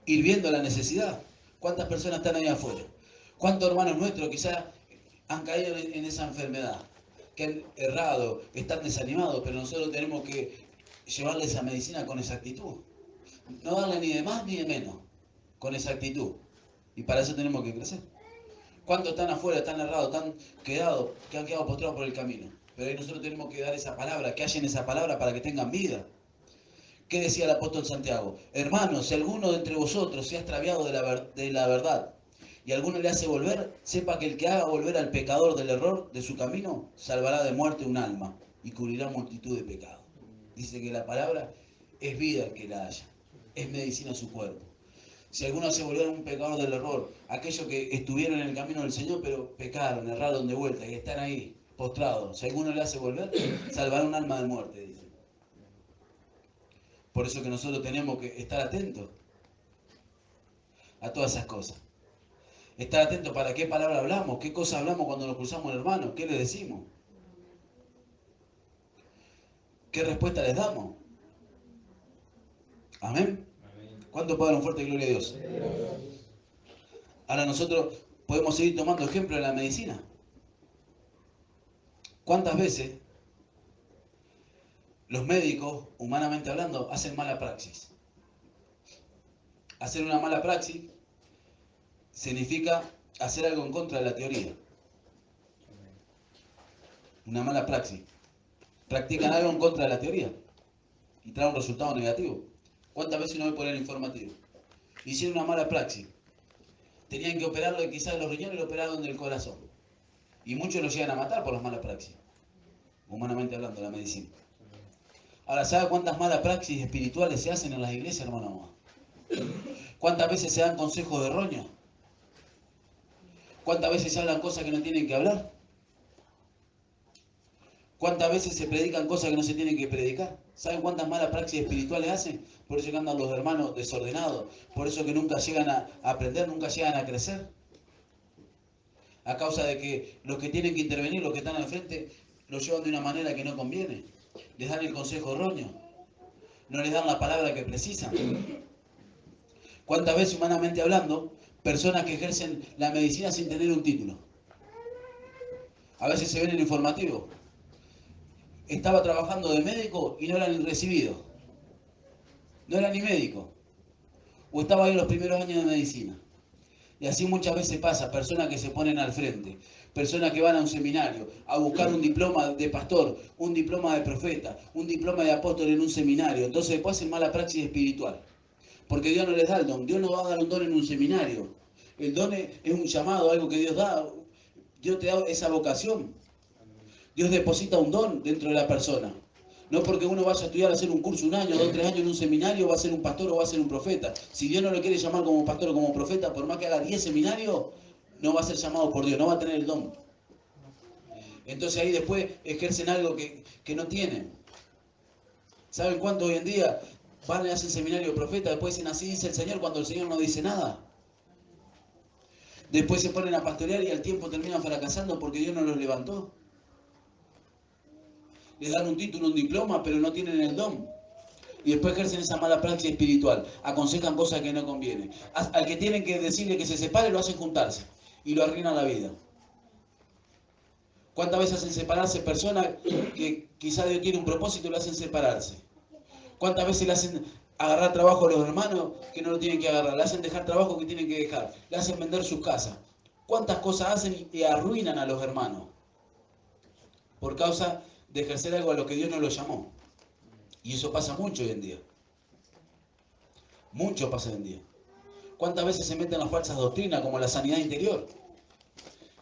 Ir viendo la necesidad. ¿Cuántas personas están ahí afuera? ¿Cuántos hermanos nuestros quizás han caído en esa enfermedad? Que han errado, que están desanimados, pero nosotros tenemos que llevarle esa medicina con exactitud. No darle ni de más ni de menos, con exactitud. Y para eso tenemos que crecer. ¿Cuántos están afuera, están errados, están quedados, que han quedado postrados por el camino? Pero ahí nosotros tenemos que dar esa palabra, que hallen esa palabra para que tengan vida. ¿Qué decía el apóstol Santiago? Hermanos, si alguno de entre vosotros se ha extraviado de la verdad y alguno le hace volver, sepa que el que haga volver al pecador del error de su camino, salvará de muerte un alma y cubrirá multitud de pecados. Dice que la palabra es vida el que la haya, es medicina a su cuerpo. Si algunos se volvieron un pecador del error, aquellos que estuvieron en el camino del Señor, pero pecaron, erraron de vuelta y están ahí, postrados. Si alguno le hace volver, salvará un alma de muerte, dice. Por eso que nosotros tenemos que estar atentos a todas esas cosas. Estar atentos para qué palabra hablamos, qué cosa hablamos cuando nos cruzamos el hermano, qué le decimos, qué respuesta les damos. Amén. ¿Cuánto puede dar un fuerte gloria a Dios? Ahora nosotros podemos seguir tomando ejemplo de la medicina. ¿Cuántas veces los médicos, humanamente hablando, hacen mala praxis? Hacer una mala praxis significa hacer algo en contra de la teoría. Una mala praxis. Practican algo en contra de la teoría y trae un resultado negativo. ¿Cuántas veces uno ve por el informativo? Hicieron una mala praxis. Tenían que operarlo de quizás de los riñones y lo operaron del corazón. Y muchos lo llegan a matar por las malas praxis. Humanamente hablando, la medicina. Ahora, ¿sabe cuántas malas praxis espirituales se hacen en las iglesias, hermano? ¿Cuántas veces se dan consejos de roña? ¿Cuántas veces se hablan cosas que no tienen que hablar? ¿Cuántas veces se predican cosas que no se tienen que predicar? ¿Saben cuántas malas praxis espirituales hacen? Por eso que andan los hermanos desordenados. Por eso que nunca llegan a aprender, nunca llegan a crecer. A causa de que los que tienen que intervenir, los que están al frente, lo llevan de una manera que no conviene. Les dan el consejo erróneo. No les dan la palabra que precisan. ¿Cuántas veces, humanamente hablando, personas que ejercen la medicina sin tener un título? A veces se ven en el informativo. Estaba trabajando de médico y no era ni recibido. No era ni médico. O estaba ahí en los primeros años de medicina. Y así muchas veces pasa, personas que se ponen al frente, personas que van a un seminario a buscar un diploma de pastor, un diploma de profeta, un diploma de apóstol en un seminario. Entonces después hacen mala praxis espiritual. Porque Dios no les da el don. Dios no va a dar un don en un seminario. El don es un llamado, algo que Dios da. Dios te da esa vocación. Dios deposita un don dentro de la persona. No porque uno vaya a estudiar, a hacer un curso, un año, 2, 3 años en un seminario, va a ser un pastor o va a ser un profeta. Si Dios no lo quiere llamar como pastor o como profeta, por más que haga 10 seminarios, no va a ser llamado por Dios, no va a tener el don. Entonces ahí después ejercen algo que no tienen. ¿Saben cuánto hoy en día van y hacen seminario de profeta? Después dicen así dice el Señor cuando el Señor no dice nada. Después se ponen a pastorear y al tiempo terminan fracasando porque Dios no los levantó. Les dan un título, un diploma, pero no tienen el don. Y después ejercen esa mala praxis espiritual. Aconsejan cosas que no convienen. Al que tienen que decirle que se separe, lo hacen juntarse. Y lo arruinan la vida. ¿Cuántas veces hacen separarse personas que quizá Dios tiene un propósito y lo hacen separarse? ¿Cuántas veces le hacen agarrar trabajo a los hermanos que no lo tienen que agarrar? Le hacen dejar trabajo que tienen que dejar. Le hacen vender sus casas. ¿Cuántas cosas hacen y arruinan a los hermanos? Por causa de ejercer algo a lo que Dios no lo llamó. Y eso pasa mucho hoy en día. Mucho pasa hoy en día. ¿Cuántas veces se meten las falsas doctrinas como la sanidad interior?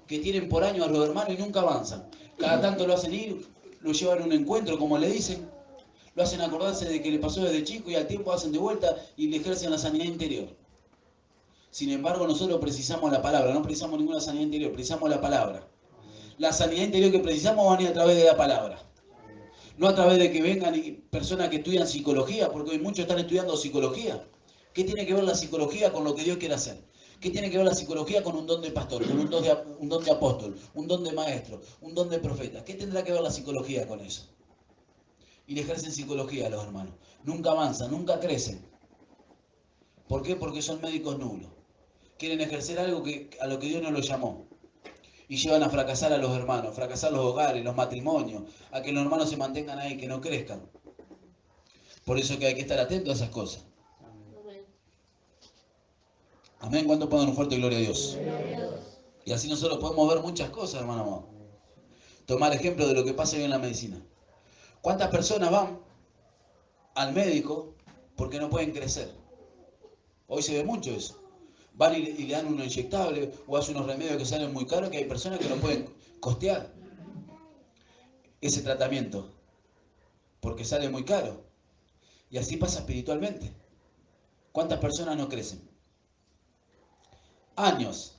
Que tienen por años a los hermanos y nunca avanzan. Cada tanto lo hacen ir, lo llevan a un encuentro, como le dicen. Lo hacen acordarse de que le pasó desde chico y al tiempo hacen de vuelta y le ejercen la sanidad interior. Sin embargo, nosotros precisamos la palabra, no precisamos ninguna sanidad interior, precisamos la palabra. La sanidad interior que precisamos va a venir a través de la palabra. No a través de que vengan personas que estudian psicología, porque hoy muchos están estudiando psicología. ¿Qué tiene que ver la psicología con lo que Dios quiere hacer? ¿Qué tiene que ver la psicología con un don de pastor, con un don de apóstol, un don de maestro, un don de profeta? ¿Qué tendrá que ver la psicología con eso? Y le ejercen psicología a los hermanos. Nunca avanzan, nunca crecen. ¿Por qué? Porque son médicos nulos. Quieren ejercer algo a lo que Dios no los llamó. Y llevan a fracasar a los hermanos, fracasar los hogares, los matrimonios, a que los hermanos se mantengan ahí, que no crezcan. Por eso que hay que estar atento a esas cosas. Amén. ¿Cuánto pueden dar un fuerte gloria a Dios? Y así nosotros podemos ver muchas cosas, hermano. Tomar ejemplo de lo que pasa hoy en la medicina. ¿Cuántas personas van al médico porque no pueden crecer? Hoy se ve mucho eso. Van y le dan uno inyectable o hacen unos remedios que salen muy caros que hay personas que no pueden costear ese tratamiento. porque sale muy caro. Y así pasa espiritualmente. ¿Cuántas personas no crecen? Años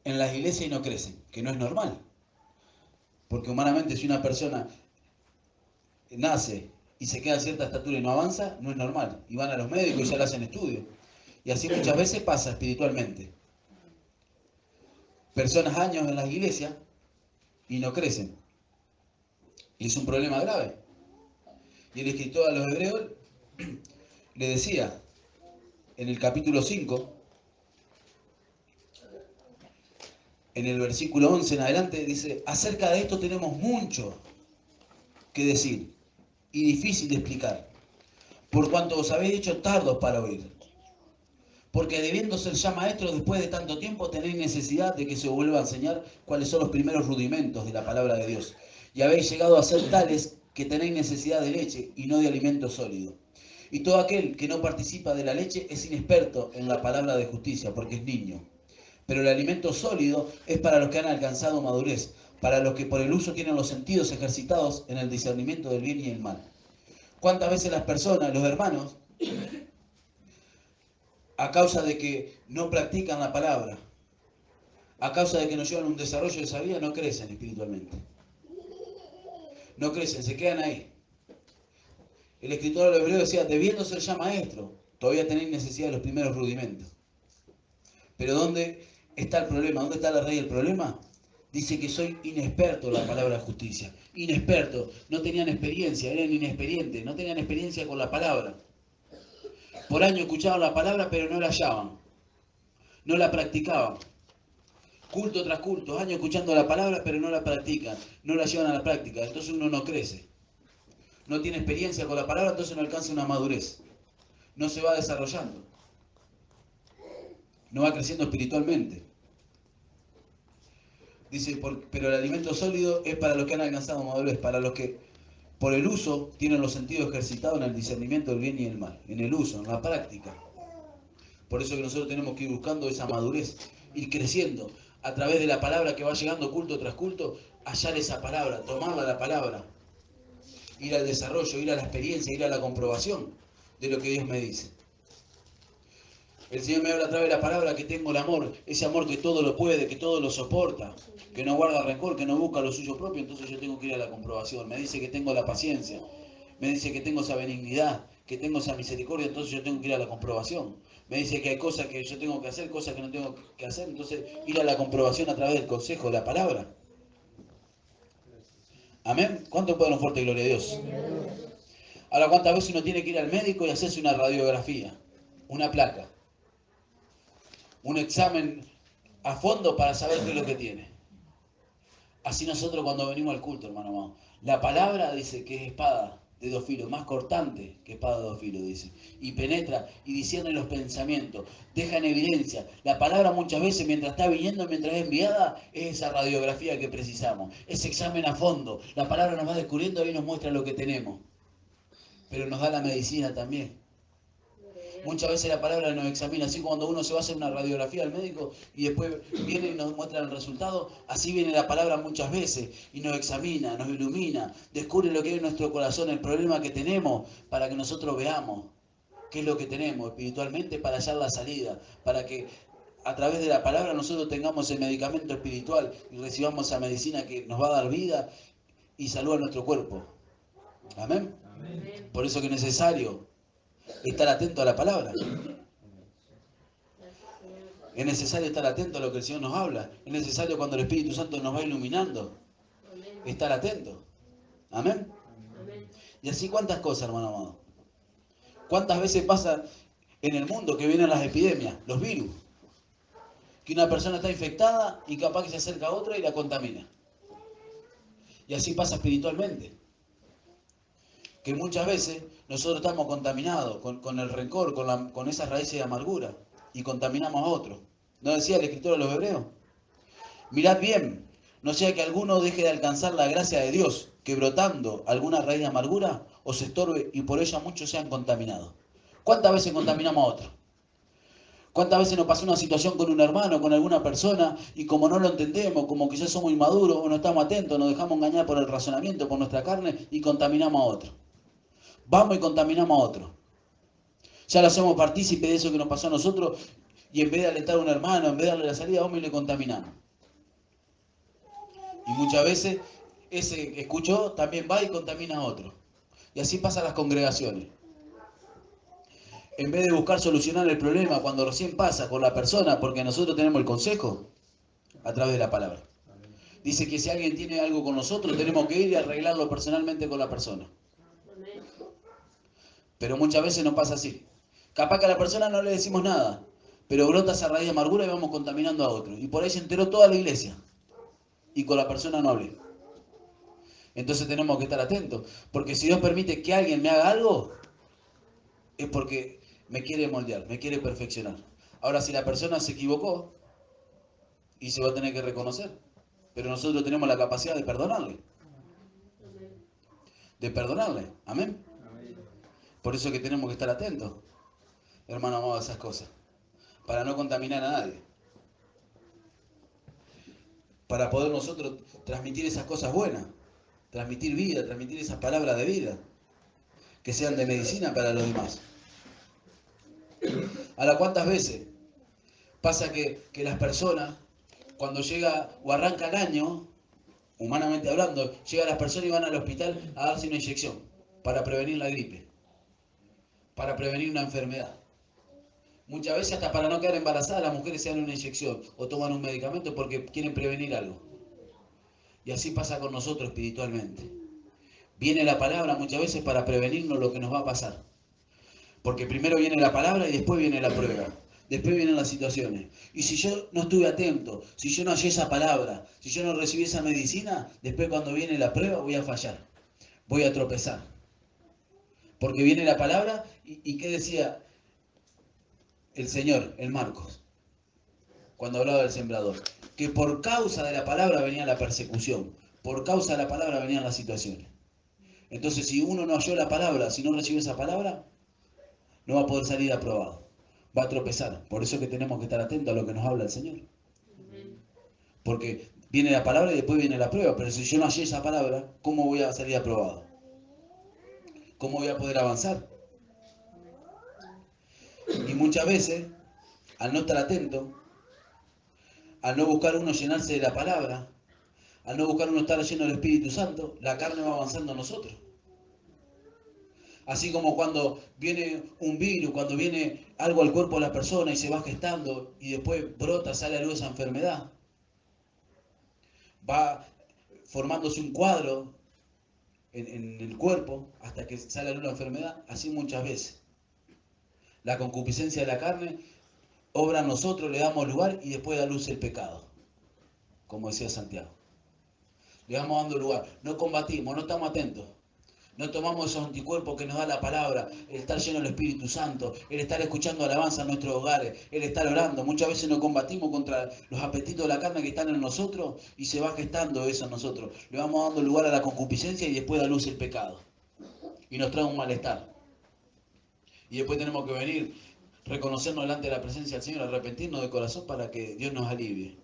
en las iglesias y no crecen, que no es normal. Porque humanamente si una persona nace y se queda a cierta estatura y no avanza, no es normal. Y van a los médicos y ya le hacen estudio. Y así muchas veces pasa espiritualmente. Personas años en las iglesias y no crecen. Y es un problema grave. Y el escritor a los hebreos le decía, en el capítulo 5, en el versículo 11 en adelante, dice, acerca de esto tenemos mucho que decir y difícil de explicar, por cuanto os habéis hecho tardos para oír. Porque debiendo ser ya maestros después de tanto tiempo, tenéis necesidad de que se os vuelva a enseñar cuáles son los primeros rudimentos de la palabra de Dios. Y habéis llegado a ser tales que tenéis necesidad de leche y no de alimento sólido. Y todo aquel que no participa de la leche es inexperto en la palabra de justicia, porque es niño. Pero el alimento sólido es para los que han alcanzado madurez, para los que por el uso tienen los sentidos ejercitados en el discernimiento del bien y el mal. ¿Cuántas veces las personas, los hermanos, a causa de que no practican la palabra, a causa de que no llevan un desarrollo de esa vida, no crecen espiritualmente? No crecen, se quedan ahí. El escritor de los Hebreos decía, debiendo ser ya maestro, todavía tenéis necesidad de los primeros rudimentos. Pero ¿dónde está el problema? ¿Dónde está la raíz del problema? Dice que soy inexperto en la palabra justicia. Inexperto. No tenían experiencia, eran inexperientes, no tenían experiencia con la palabra. Por año escuchaban la palabra, pero no la hallaban. No la practicaban. Culto tras culto, años escuchando la palabra, pero no la practican. No la llevan a la práctica. Entonces uno no crece. No tiene experiencia con la palabra, entonces no alcanza una madurez. No se va desarrollando. No va creciendo espiritualmente. Dice, pero el alimento sólido es para los que han alcanzado madurez, para los que por el uso tienen los sentidos ejercitados en el discernimiento del bien y el mal, en el uso, en la práctica. Por eso que nosotros tenemos que ir buscando esa madurez, ir creciendo a través de la palabra que va llegando culto tras culto, hallar esa palabra, tomarla la palabra, ir al desarrollo, ir a la experiencia, ir a la comprobación de lo que Dios me dice. El Señor me habla a través de la palabra que tengo el amor, ese amor que todo lo puede, que todo lo soporta, que no guarda rencor, que no busca lo suyo propio, entonces yo tengo que ir a la comprobación. Me dice que tengo la paciencia, me dice que tengo esa benignidad, que tengo esa misericordia, entonces yo tengo que ir a la comprobación. Me dice que hay cosas que yo tengo que hacer, cosas que no tengo que hacer, entonces ir a la comprobación a través del consejo de la palabra. Amén. ¿Cuánto pueden dar fuerte gloria a Dios? Ahora, ¿cuántas veces uno tiene que ir al médico y hacerse una radiografía, una placa, un examen a fondo para saber qué es lo que tiene? Así nosotros cuando venimos al culto, hermano amado. La palabra dice que es espada de dos filos, más cortante que espada de dos filos, dice. Y penetra y discierne los pensamientos, deja en evidencia. La palabra muchas veces mientras está viniendo, mientras es enviada, es esa radiografía que precisamos. Ese examen a fondo. La palabra nos va descubriendo y nos muestra lo que tenemos. Pero nos da la medicina también. Muchas veces la palabra nos examina, así cuando uno se va a hacer una radiografía al médico y después viene y nos muestra el resultado, así viene la palabra muchas veces y nos examina, nos ilumina, descubre lo que hay en nuestro corazón, el problema que tenemos, para que nosotros veamos qué es lo que tenemos espiritualmente para hallar la salida, para que a través de la palabra nosotros tengamos el medicamento espiritual y recibamos esa medicina que nos va a dar vida y salud a nuestro cuerpo. Amén. Amén. Por eso que es necesario estar atento a la palabra. Es necesario estar atento a lo que el Señor nos habla. Es necesario cuando el Espíritu Santo nos va iluminando, estar atento. Amén. Y así cuántas cosas, hermano amado. ¿Cuántas veces pasa en el mundo que vienen las epidemias, los virus? Que una persona está infectada y capaz que se acerca a otra y la contamina. Y así pasa espiritualmente. Que muchas veces nosotros estamos contaminados con el rencor, con esas raíces de amargura y contaminamos a otros. ¿No decía el escritor de los Hebreos? Mirad bien, no sea que alguno deje de alcanzar la gracia de Dios, que brotando alguna raíz de amargura os estorbe y por ella muchos sean contaminados. ¿Cuántas veces contaminamos a otros? ¿Cuántas veces nos pasó una situación con un hermano, con alguna persona, y como no lo entendemos, como que ya somos inmaduros o no estamos atentos, nos dejamos engañar por el razonamiento, por nuestra carne y contaminamos a otro? Vamos y contaminamos a otro. Ya lo hacemos partícipe de eso que nos pasó a nosotros y en vez de alentar a un hermano, en vez de darle la salida, vamos y le contaminamos. Y muchas veces ese que escuchó también va y contamina a otro. Y así pasan las congregaciones. En vez de buscar solucionar el problema cuando recién pasa con la persona, porque nosotros tenemos el consejo a través de la palabra. Dice que si alguien tiene algo con nosotros, tenemos que ir y arreglarlo personalmente con la persona. Pero muchas veces no pasa así. Capaz que a la persona no le decimos nada, pero brota esa raíz de amargura y vamos contaminando a otro. Y por ahí se enteró toda la iglesia. Y con la persona no hablé. Entonces tenemos que estar atentos. Porque si Dios permite que alguien me haga algo, es porque me quiere moldear, me quiere perfeccionar. Ahora, si la persona se equivocó, y se va a tener que reconocer. Pero nosotros tenemos la capacidad de perdonarle. De perdonarle. Amén. Por eso es que tenemos que estar atentos, hermano amado, a esas cosas. Para no contaminar a nadie. Para poder nosotros transmitir esas cosas buenas. Transmitir vida, transmitir esas palabras de vida. Que sean de medicina para los demás. Ahora, ¿cuántas veces pasa que las personas, cuando llega o arranca el año, humanamente hablando, llegan las personas y van al hospital a darse una inyección para prevenir la gripe, para prevenir una enfermedad? Muchas veces hasta para no quedar embarazadas las mujeres se dan una inyección o toman un medicamento porque quieren prevenir algo. Y así pasa con nosotros espiritualmente. Viene la palabra muchas veces para prevenirnos lo que nos va a pasar. Porque primero viene la palabra y después viene la prueba. Después vienen las situaciones. Y si yo no estuve atento, si yo no hallé esa palabra, si yo no recibí esa medicina, después cuando viene la prueba voy a fallar. Voy a tropezar. Porque viene la palabra y ¿qué decía el Señor, el Marcos, cuando hablaba del sembrador? Que por causa de la palabra venía la persecución. Por causa de la palabra venían las situaciones. Entonces, si uno no halló la palabra, si no recibió esa palabra, no va a poder salir aprobado. Va a tropezar. Por eso es que tenemos que estar atentos a lo que nos habla el Señor. Porque viene la palabra y después viene la prueba. Pero si yo no hallé esa palabra, ¿cómo voy a salir aprobado? ¿Cómo voy a poder avanzar? Y muchas veces, al no estar atento, al no buscar uno llenarse de la palabra, al no buscar uno estar lleno del Espíritu Santo, la carne va avanzando en nosotros. Así como cuando viene un virus, cuando viene algo al cuerpo de la persona y se va gestando y después brota, sale a luz esa enfermedad. Va formándose un cuadro en el cuerpo hasta que sale a luz la enfermedad, así muchas veces. La concupiscencia de la carne obra a nosotros, le damos lugar y después da luz el pecado, como decía Santiago. Le vamos dando lugar, no combatimos, no estamos atentos. No tomamos esos anticuerpos que nos da la palabra, el estar lleno del Espíritu Santo, el estar escuchando alabanza en nuestros hogares, el estar orando. Muchas veces nos combatimos contra los apetitos de la carne que están en nosotros y se va gestando eso en nosotros. Le vamos dando lugar a la concupiscencia y después da luz el pecado. Y nos trae un malestar. Y después tenemos que venir, reconocernos delante de la presencia del Señor, arrepentirnos de corazón para que Dios nos alivie.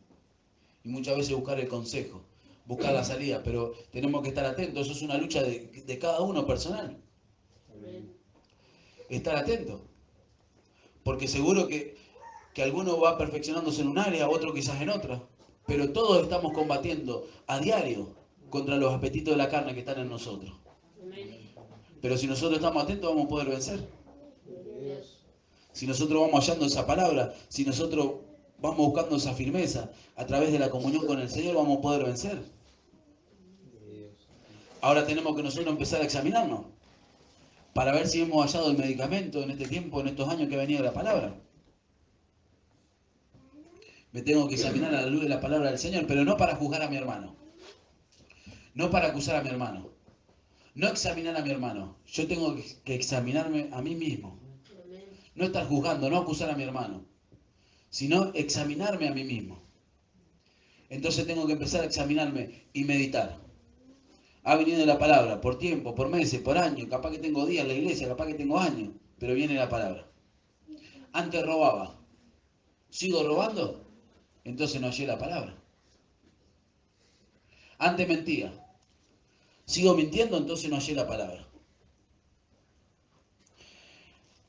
Y muchas veces buscar el consejo, buscar la salida, pero tenemos que estar atentos. Eso es una lucha de cada uno personal. Estar atento. Porque seguro que alguno va perfeccionándose en un área, otro quizás en otra. Pero todos estamos combatiendo a diario contra los apetitos de la carne que están en nosotros. Pero si nosotros estamos atentos vamos a poder vencer. Si nosotros vamos hallando esa palabra, si nosotros vamos buscando esa firmeza a través de la comunión con el Señor, vamos a poder vencer. Ahora tenemos que nosotros empezar a examinarnos para ver si hemos hallado el medicamento en este tiempo, en estos años que ha venido la palabra. Me tengo que examinar a la luz de la palabra del Señor, pero no para juzgar a mi hermano. No para acusar a mi hermano. No examinar a mi hermano. Yo tengo que examinarme a mí mismo. No estar juzgando, no acusar a mi hermano, sino examinarme a mí mismo. Entonces tengo que empezar a examinarme y meditar. Ha venido la palabra por tiempo, por meses, por años. Capaz que tengo días en la iglesia, capaz que tengo años, pero viene la palabra. Antes robaba. ¿Sigo robando? Entonces no hallé la palabra. Antes mentía. ¿Sigo mintiendo? Entonces no hallé la palabra.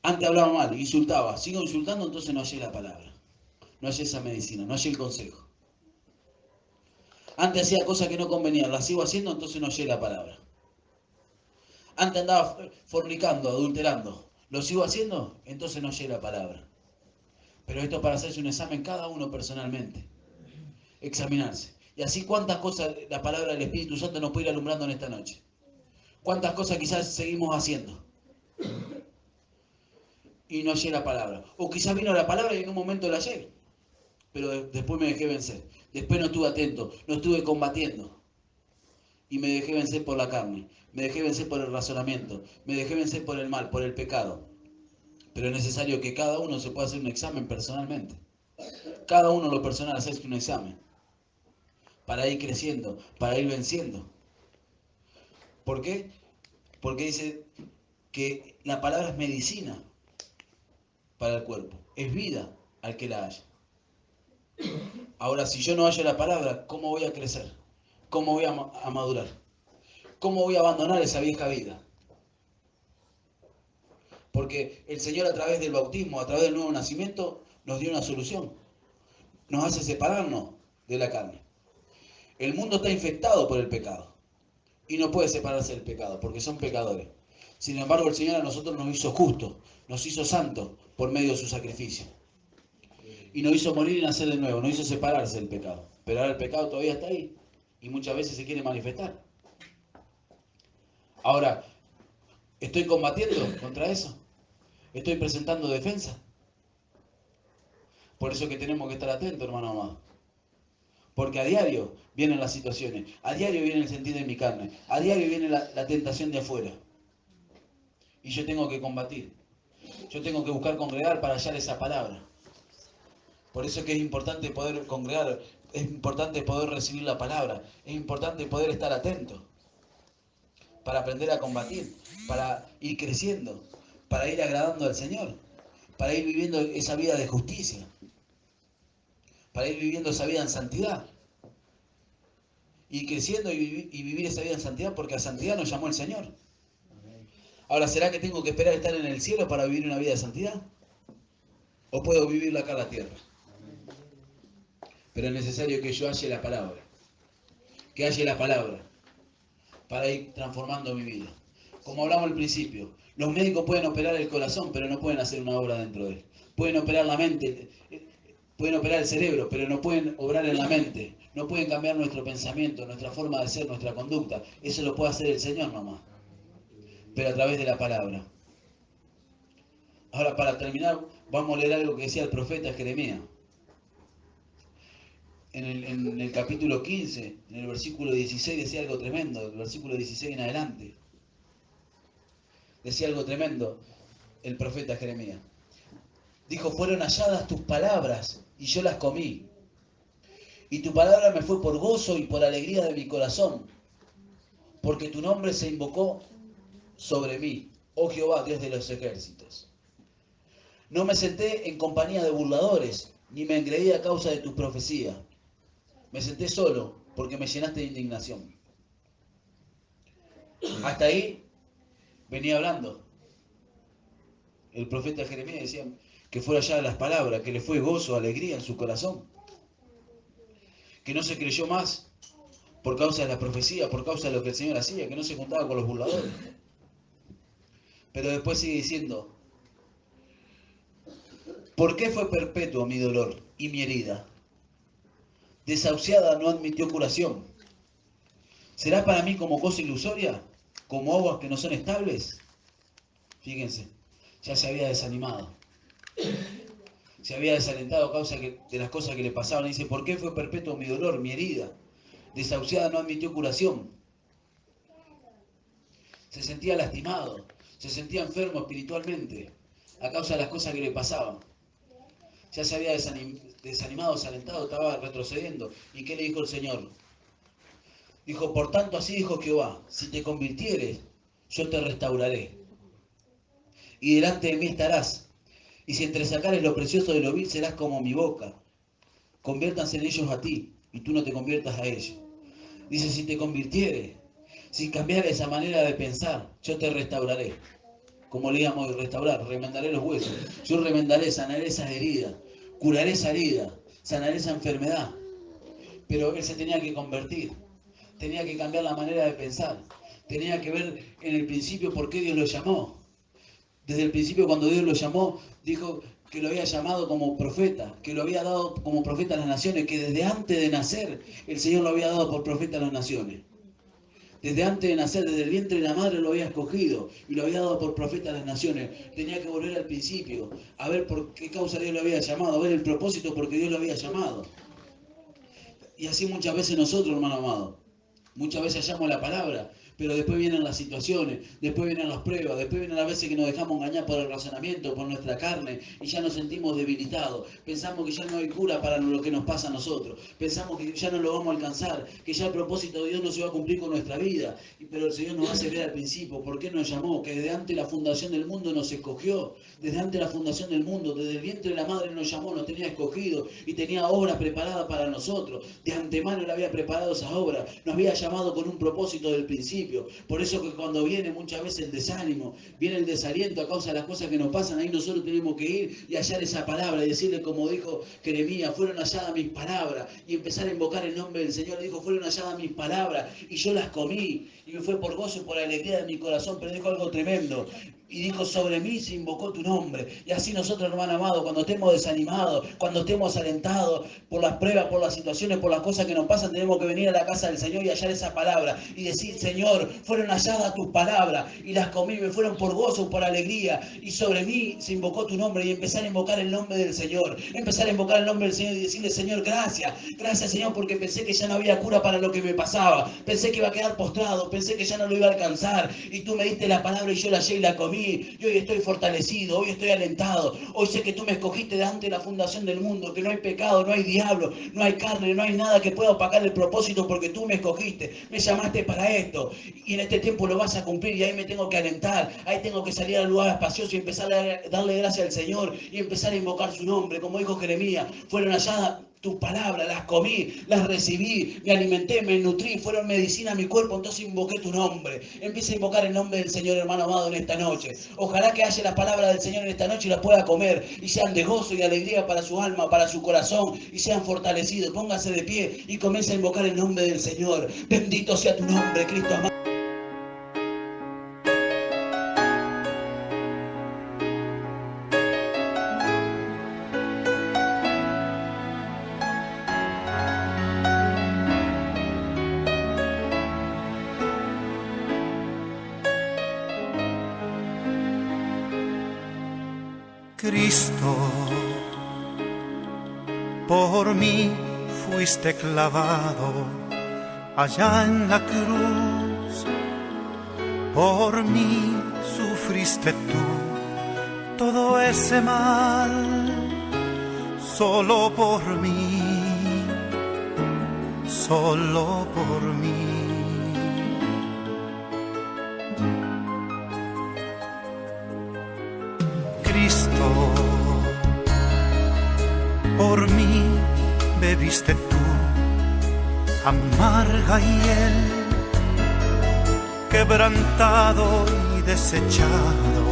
Antes hablaba mal, insultaba. ¿Sigo insultando? Entonces no hallé la palabra. No hallé esa medicina, no hallé el consejo. Antes hacía cosas que no convenían, las sigo haciendo, entonces no hallé la palabra. Antes andaba fornicando, adulterando. ¿Lo sigo haciendo? Entonces no hallé la palabra. Pero esto para hacerse un examen cada uno personalmente. Examinarse. Y así cuántas cosas la palabra del Espíritu Santo nos puede ir alumbrando en esta noche. Cuántas cosas quizás seguimos haciendo. Y no hallé la palabra. O quizás vino la palabra y en un momento la hallé. Pero después me dejé vencer. Después no estuve atento, no estuve combatiendo. Y me dejé vencer por la carne. Me dejé vencer por el razonamiento. Me dejé vencer por el mal, por el pecado. Pero es necesario que cada uno se pueda hacer un examen personalmente. Cada uno lo personal hacerse un examen. Para ir creciendo, para ir venciendo. ¿Por qué? Porque dice que la palabra es medicina para el cuerpo. Es vida al que la haya. Ahora, si yo no hallo la palabra, ¿cómo voy a crecer? ¿Cómo voy a madurar? ¿Cómo voy a abandonar esa vieja vida? Porque el Señor a través del bautismo, a través del nuevo nacimiento, nos dio una solución. Nos hace separarnos de la carne. El mundo está infectado por el pecado. Y no puede separarse del pecado, porque son pecadores. Sin embargo, el Señor a nosotros nos hizo justos, nos hizo santos por medio de su sacrificio. Y nos hizo morir y nacer de nuevo, nos hizo separarse del pecado. Pero ahora el pecado todavía está ahí. Y muchas veces se quiere manifestar. Ahora, ¿estoy combatiendo contra eso? ¿Estoy presentando defensa? Por eso que tenemos que estar atentos, hermano amado. Porque a diario vienen las situaciones, a diario viene el sentir de mi carne, a diario viene la tentación de afuera. Y yo tengo que combatir. Yo tengo que buscar congregar para hallar esa palabra. Por eso es que es importante poder congregar, es importante poder recibir la palabra, es importante poder estar atento para aprender a combatir, para ir creciendo, para ir agradando al Señor, para ir viviendo esa vida de justicia, para ir viviendo esa vida en santidad. Ir creciendo y vivir esa vida en santidad, porque a santidad nos llamó el Señor. Ahora, ¿será que tengo que esperar estar en el cielo para vivir una vida de santidad? ¿O puedo vivirla acá en la tierra? Pero es necesario que yo halle la palabra. Que halle la palabra para ir transformando mi vida. Como hablamos al principio, los médicos pueden operar el corazón, pero no pueden hacer una obra dentro de él. Pueden operar la mente, pueden operar el cerebro, pero no pueden obrar en la mente. No pueden cambiar nuestro pensamiento, nuestra forma de ser, nuestra conducta. Eso lo puede hacer el Señor nomás. Pero a través de la palabra. Ahora, para terminar, vamos a leer algo que decía el profeta Jeremías. En el capítulo 15, en el versículo 16, decía algo tremendo, el versículo 16 en adelante. Decía algo tremendo el profeta Jeremías. Dijo, fueron halladas tus palabras y yo las comí. Y tu palabra me fue por gozo y por alegría de mi corazón, porque tu nombre se invocó sobre mí, oh Jehová, Dios de los ejércitos. No me senté en compañía de burladores, ni me engreí a causa de tus profecías. Me senté solo, porque me llenaste de indignación. Hasta ahí venía hablando. El profeta Jeremías decía que fuera allá las palabras, que le fue gozo, alegría en su corazón. Que no se creyó más por causa de la profecía, por causa de lo que el Señor hacía, que no se juntaba con los burladores. Pero después sigue diciendo, ¿por qué fue perpetuo mi dolor y mi herida? Desahuciada no admitió curación. ¿Será para mí como cosa ilusoria? ¿Como aguas que no son estables? Fíjense, ya se había desanimado. Se había desalentado a causa de las cosas que le pasaban. Y dice, ¿por qué fue perpetuo mi dolor, mi herida? Desahuciada no admitió curación. Se sentía lastimado, se sentía enfermo espiritualmente a causa de las cosas que le pasaban. Ya se había desanimado, desalentado, estaba retrocediendo. ¿Y qué le dijo el Señor? Dijo, por tanto así dijo Jehová, si te convirtieres, yo te restauraré. Y delante de mí estarás, Y si entre sacares lo precioso de lo vil, serás como mi boca. Conviértanse en ellos a ti, y tú no te conviertas a ellos. Dice, si te convirtieres, si cambiares esa manera de pensar, yo te restauraré. Como leíamos, restaurar, remendaré los huesos. Yo remendaré, sanaré esas heridas, curaré esa herida, sanaré esa enfermedad. Pero él se tenía que convertir, tenía que cambiar la manera de pensar, tenía que ver en el principio por qué Dios lo llamó. Desde el principio, cuando Dios lo llamó, dijo que lo había llamado como profeta, que lo había dado como profeta a las naciones, que desde antes de nacer el Señor lo había dado por profeta a las naciones. Desde antes de nacer, desde el vientre de la madre lo había escogido y lo había dado por profeta a las naciones. Tenía que volver al principio, a ver por qué causa Dios lo había llamado, a ver el propósito por qué Dios lo había llamado. Y así muchas veces nosotros, hermano amado, muchas veces hallamos la palabra, pero después vienen las situaciones, después vienen las pruebas, después vienen las veces que nos dejamos engañar por el razonamiento, por nuestra carne, y ya nos sentimos debilitados. Pensamos que ya no hay cura para lo que nos pasa a nosotros. Pensamos que ya no lo vamos a alcanzar, que ya el propósito de Dios no se va a cumplir con nuestra vida. Pero el Señor nos hace ver al principio por qué nos llamó, que desde antes de la fundación del mundo nos escogió, desde antes de la fundación del mundo, desde el vientre de la madre nos llamó, nos tenía escogido y tenía obras preparadas para nosotros. De antemano le había preparado esas obras, nos había llamado con un propósito del principio. Por eso que cuando viene muchas veces el desánimo, viene el desaliento a causa de las cosas que nos pasan, ahí nosotros tenemos que ir y hallar esa palabra y decirle, como dijo Jeremías, fueron halladas mis palabras, y empezar a invocar el nombre del Señor. Dijo, fueron halladas mis palabras y yo las comí, y me fue por gozo y por alegría de mi corazón. Pero dijo algo tremendo, y dijo, sobre mí se invocó tu nombre. Y así nosotros, hermano amado, cuando estemos desanimados, cuando estemos alentados por las pruebas, por las situaciones, por las cosas que nos pasan, tenemos que venir a la casa del Señor y hallar esa palabra y decir, Señor, fueron halladas tus palabras y las comí, me fueron por gozo, por alegría, y sobre mí se invocó tu nombre. Y empezar a invocar el nombre del Señor, empezar a invocar el nombre del Señor y decirle, Señor, gracias, gracias, Señor, porque pensé que ya no había cura para lo que me pasaba, pensé que iba a quedar postrado, pensé que ya no lo iba a alcanzar, y tú me diste la palabra y yo la hallé y la comí. Y hoy estoy fortalecido, hoy estoy alentado, hoy sé que tú me escogiste de antes de la fundación del mundo, que no hay pecado, no hay diablo, no hay carne, no hay nada que pueda opacar el propósito, porque tú me escogiste, me llamaste para esto, y en este tiempo lo vas a cumplir. Y ahí me tengo que alentar, ahí tengo que salir al lugar espacioso y empezar a darle gracias al Señor y empezar a invocar su nombre. Como dijo Jeremías, fueron halladas tus palabras, las comí, las recibí, me alimenté, me nutrí, fueron medicina a mi cuerpo, entonces invoqué tu nombre. Empieza a invocar el nombre del Señor, hermano amado, en esta noche. Ojalá que haya las palabras del Señor en esta noche y las pueda comer, y sean de gozo y alegría para su alma, para su corazón, y sean fortalecidos. Póngase de pie y comienza a invocar el nombre del Señor. Bendito sea tu nombre, Cristo amado. Cristo, por mí fuiste clavado allá en la cruz, por mí sufriste tú todo ese mal, solo por mí, solo por mí. Cristo, por mí bebiste tú amarga hiel, quebrantado y desechado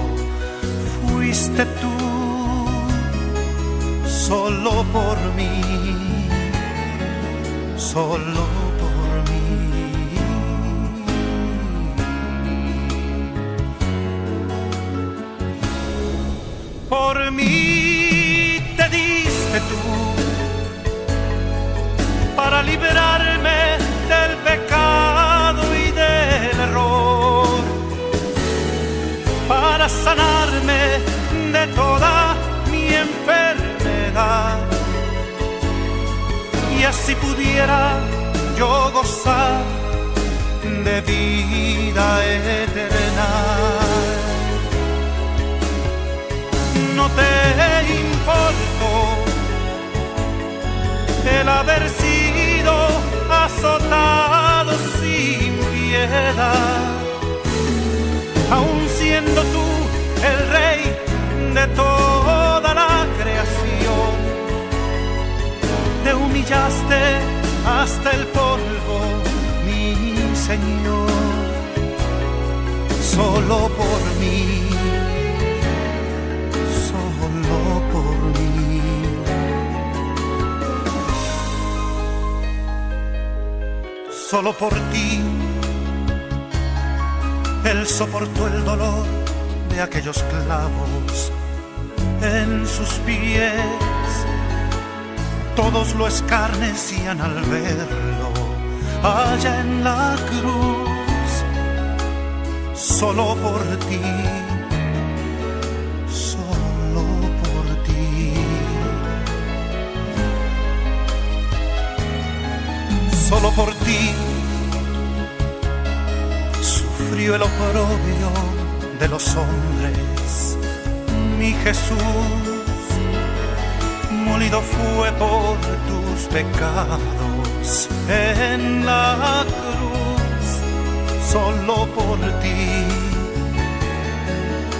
fuiste tú, solo por mí, solo por mí. Por mí te diste tú, para liberarme del pecado y del error, para sanarme de toda mi enfermedad, y así pudiera yo gozar de vida eterna. No te importó el haber sido azotado sin piedad, aun siendo tú el rey de toda hasta el polvo, mi Señor, solo por mí, solo por mí. Solo por ti, Él soportó el dolor de aquellos clavos en sus pies. Todos lo escarnecían al verlo allá en la cruz. Solo por ti, solo por ti. Solo por ti sufrió el oprobio de los hombres, mi Jesús. Molido fue por tus pecados en la cruz. Solo por ti,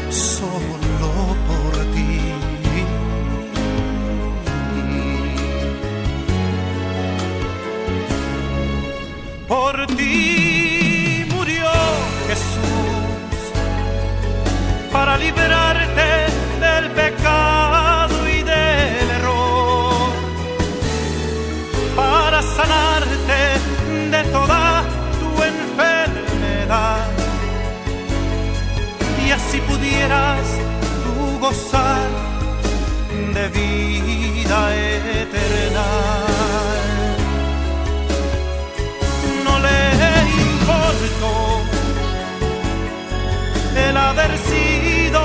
solo por ti. Por ti murió Jesús para librarte del pecado y del error, para sanarte de toda tu enfermedad, y así pudieras tú gozar de vida eterna. No le importó el haber sido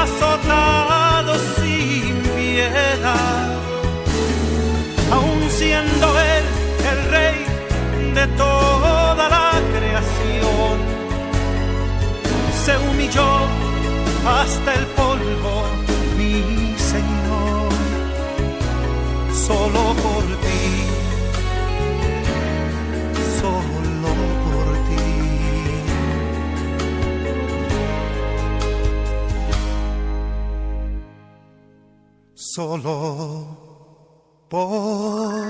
azotado sin piedad, aun siendo Él el Rey de toda la creación. Se humilló hasta el polvo, mi Señor, solo por ti, solo por ti. Solo por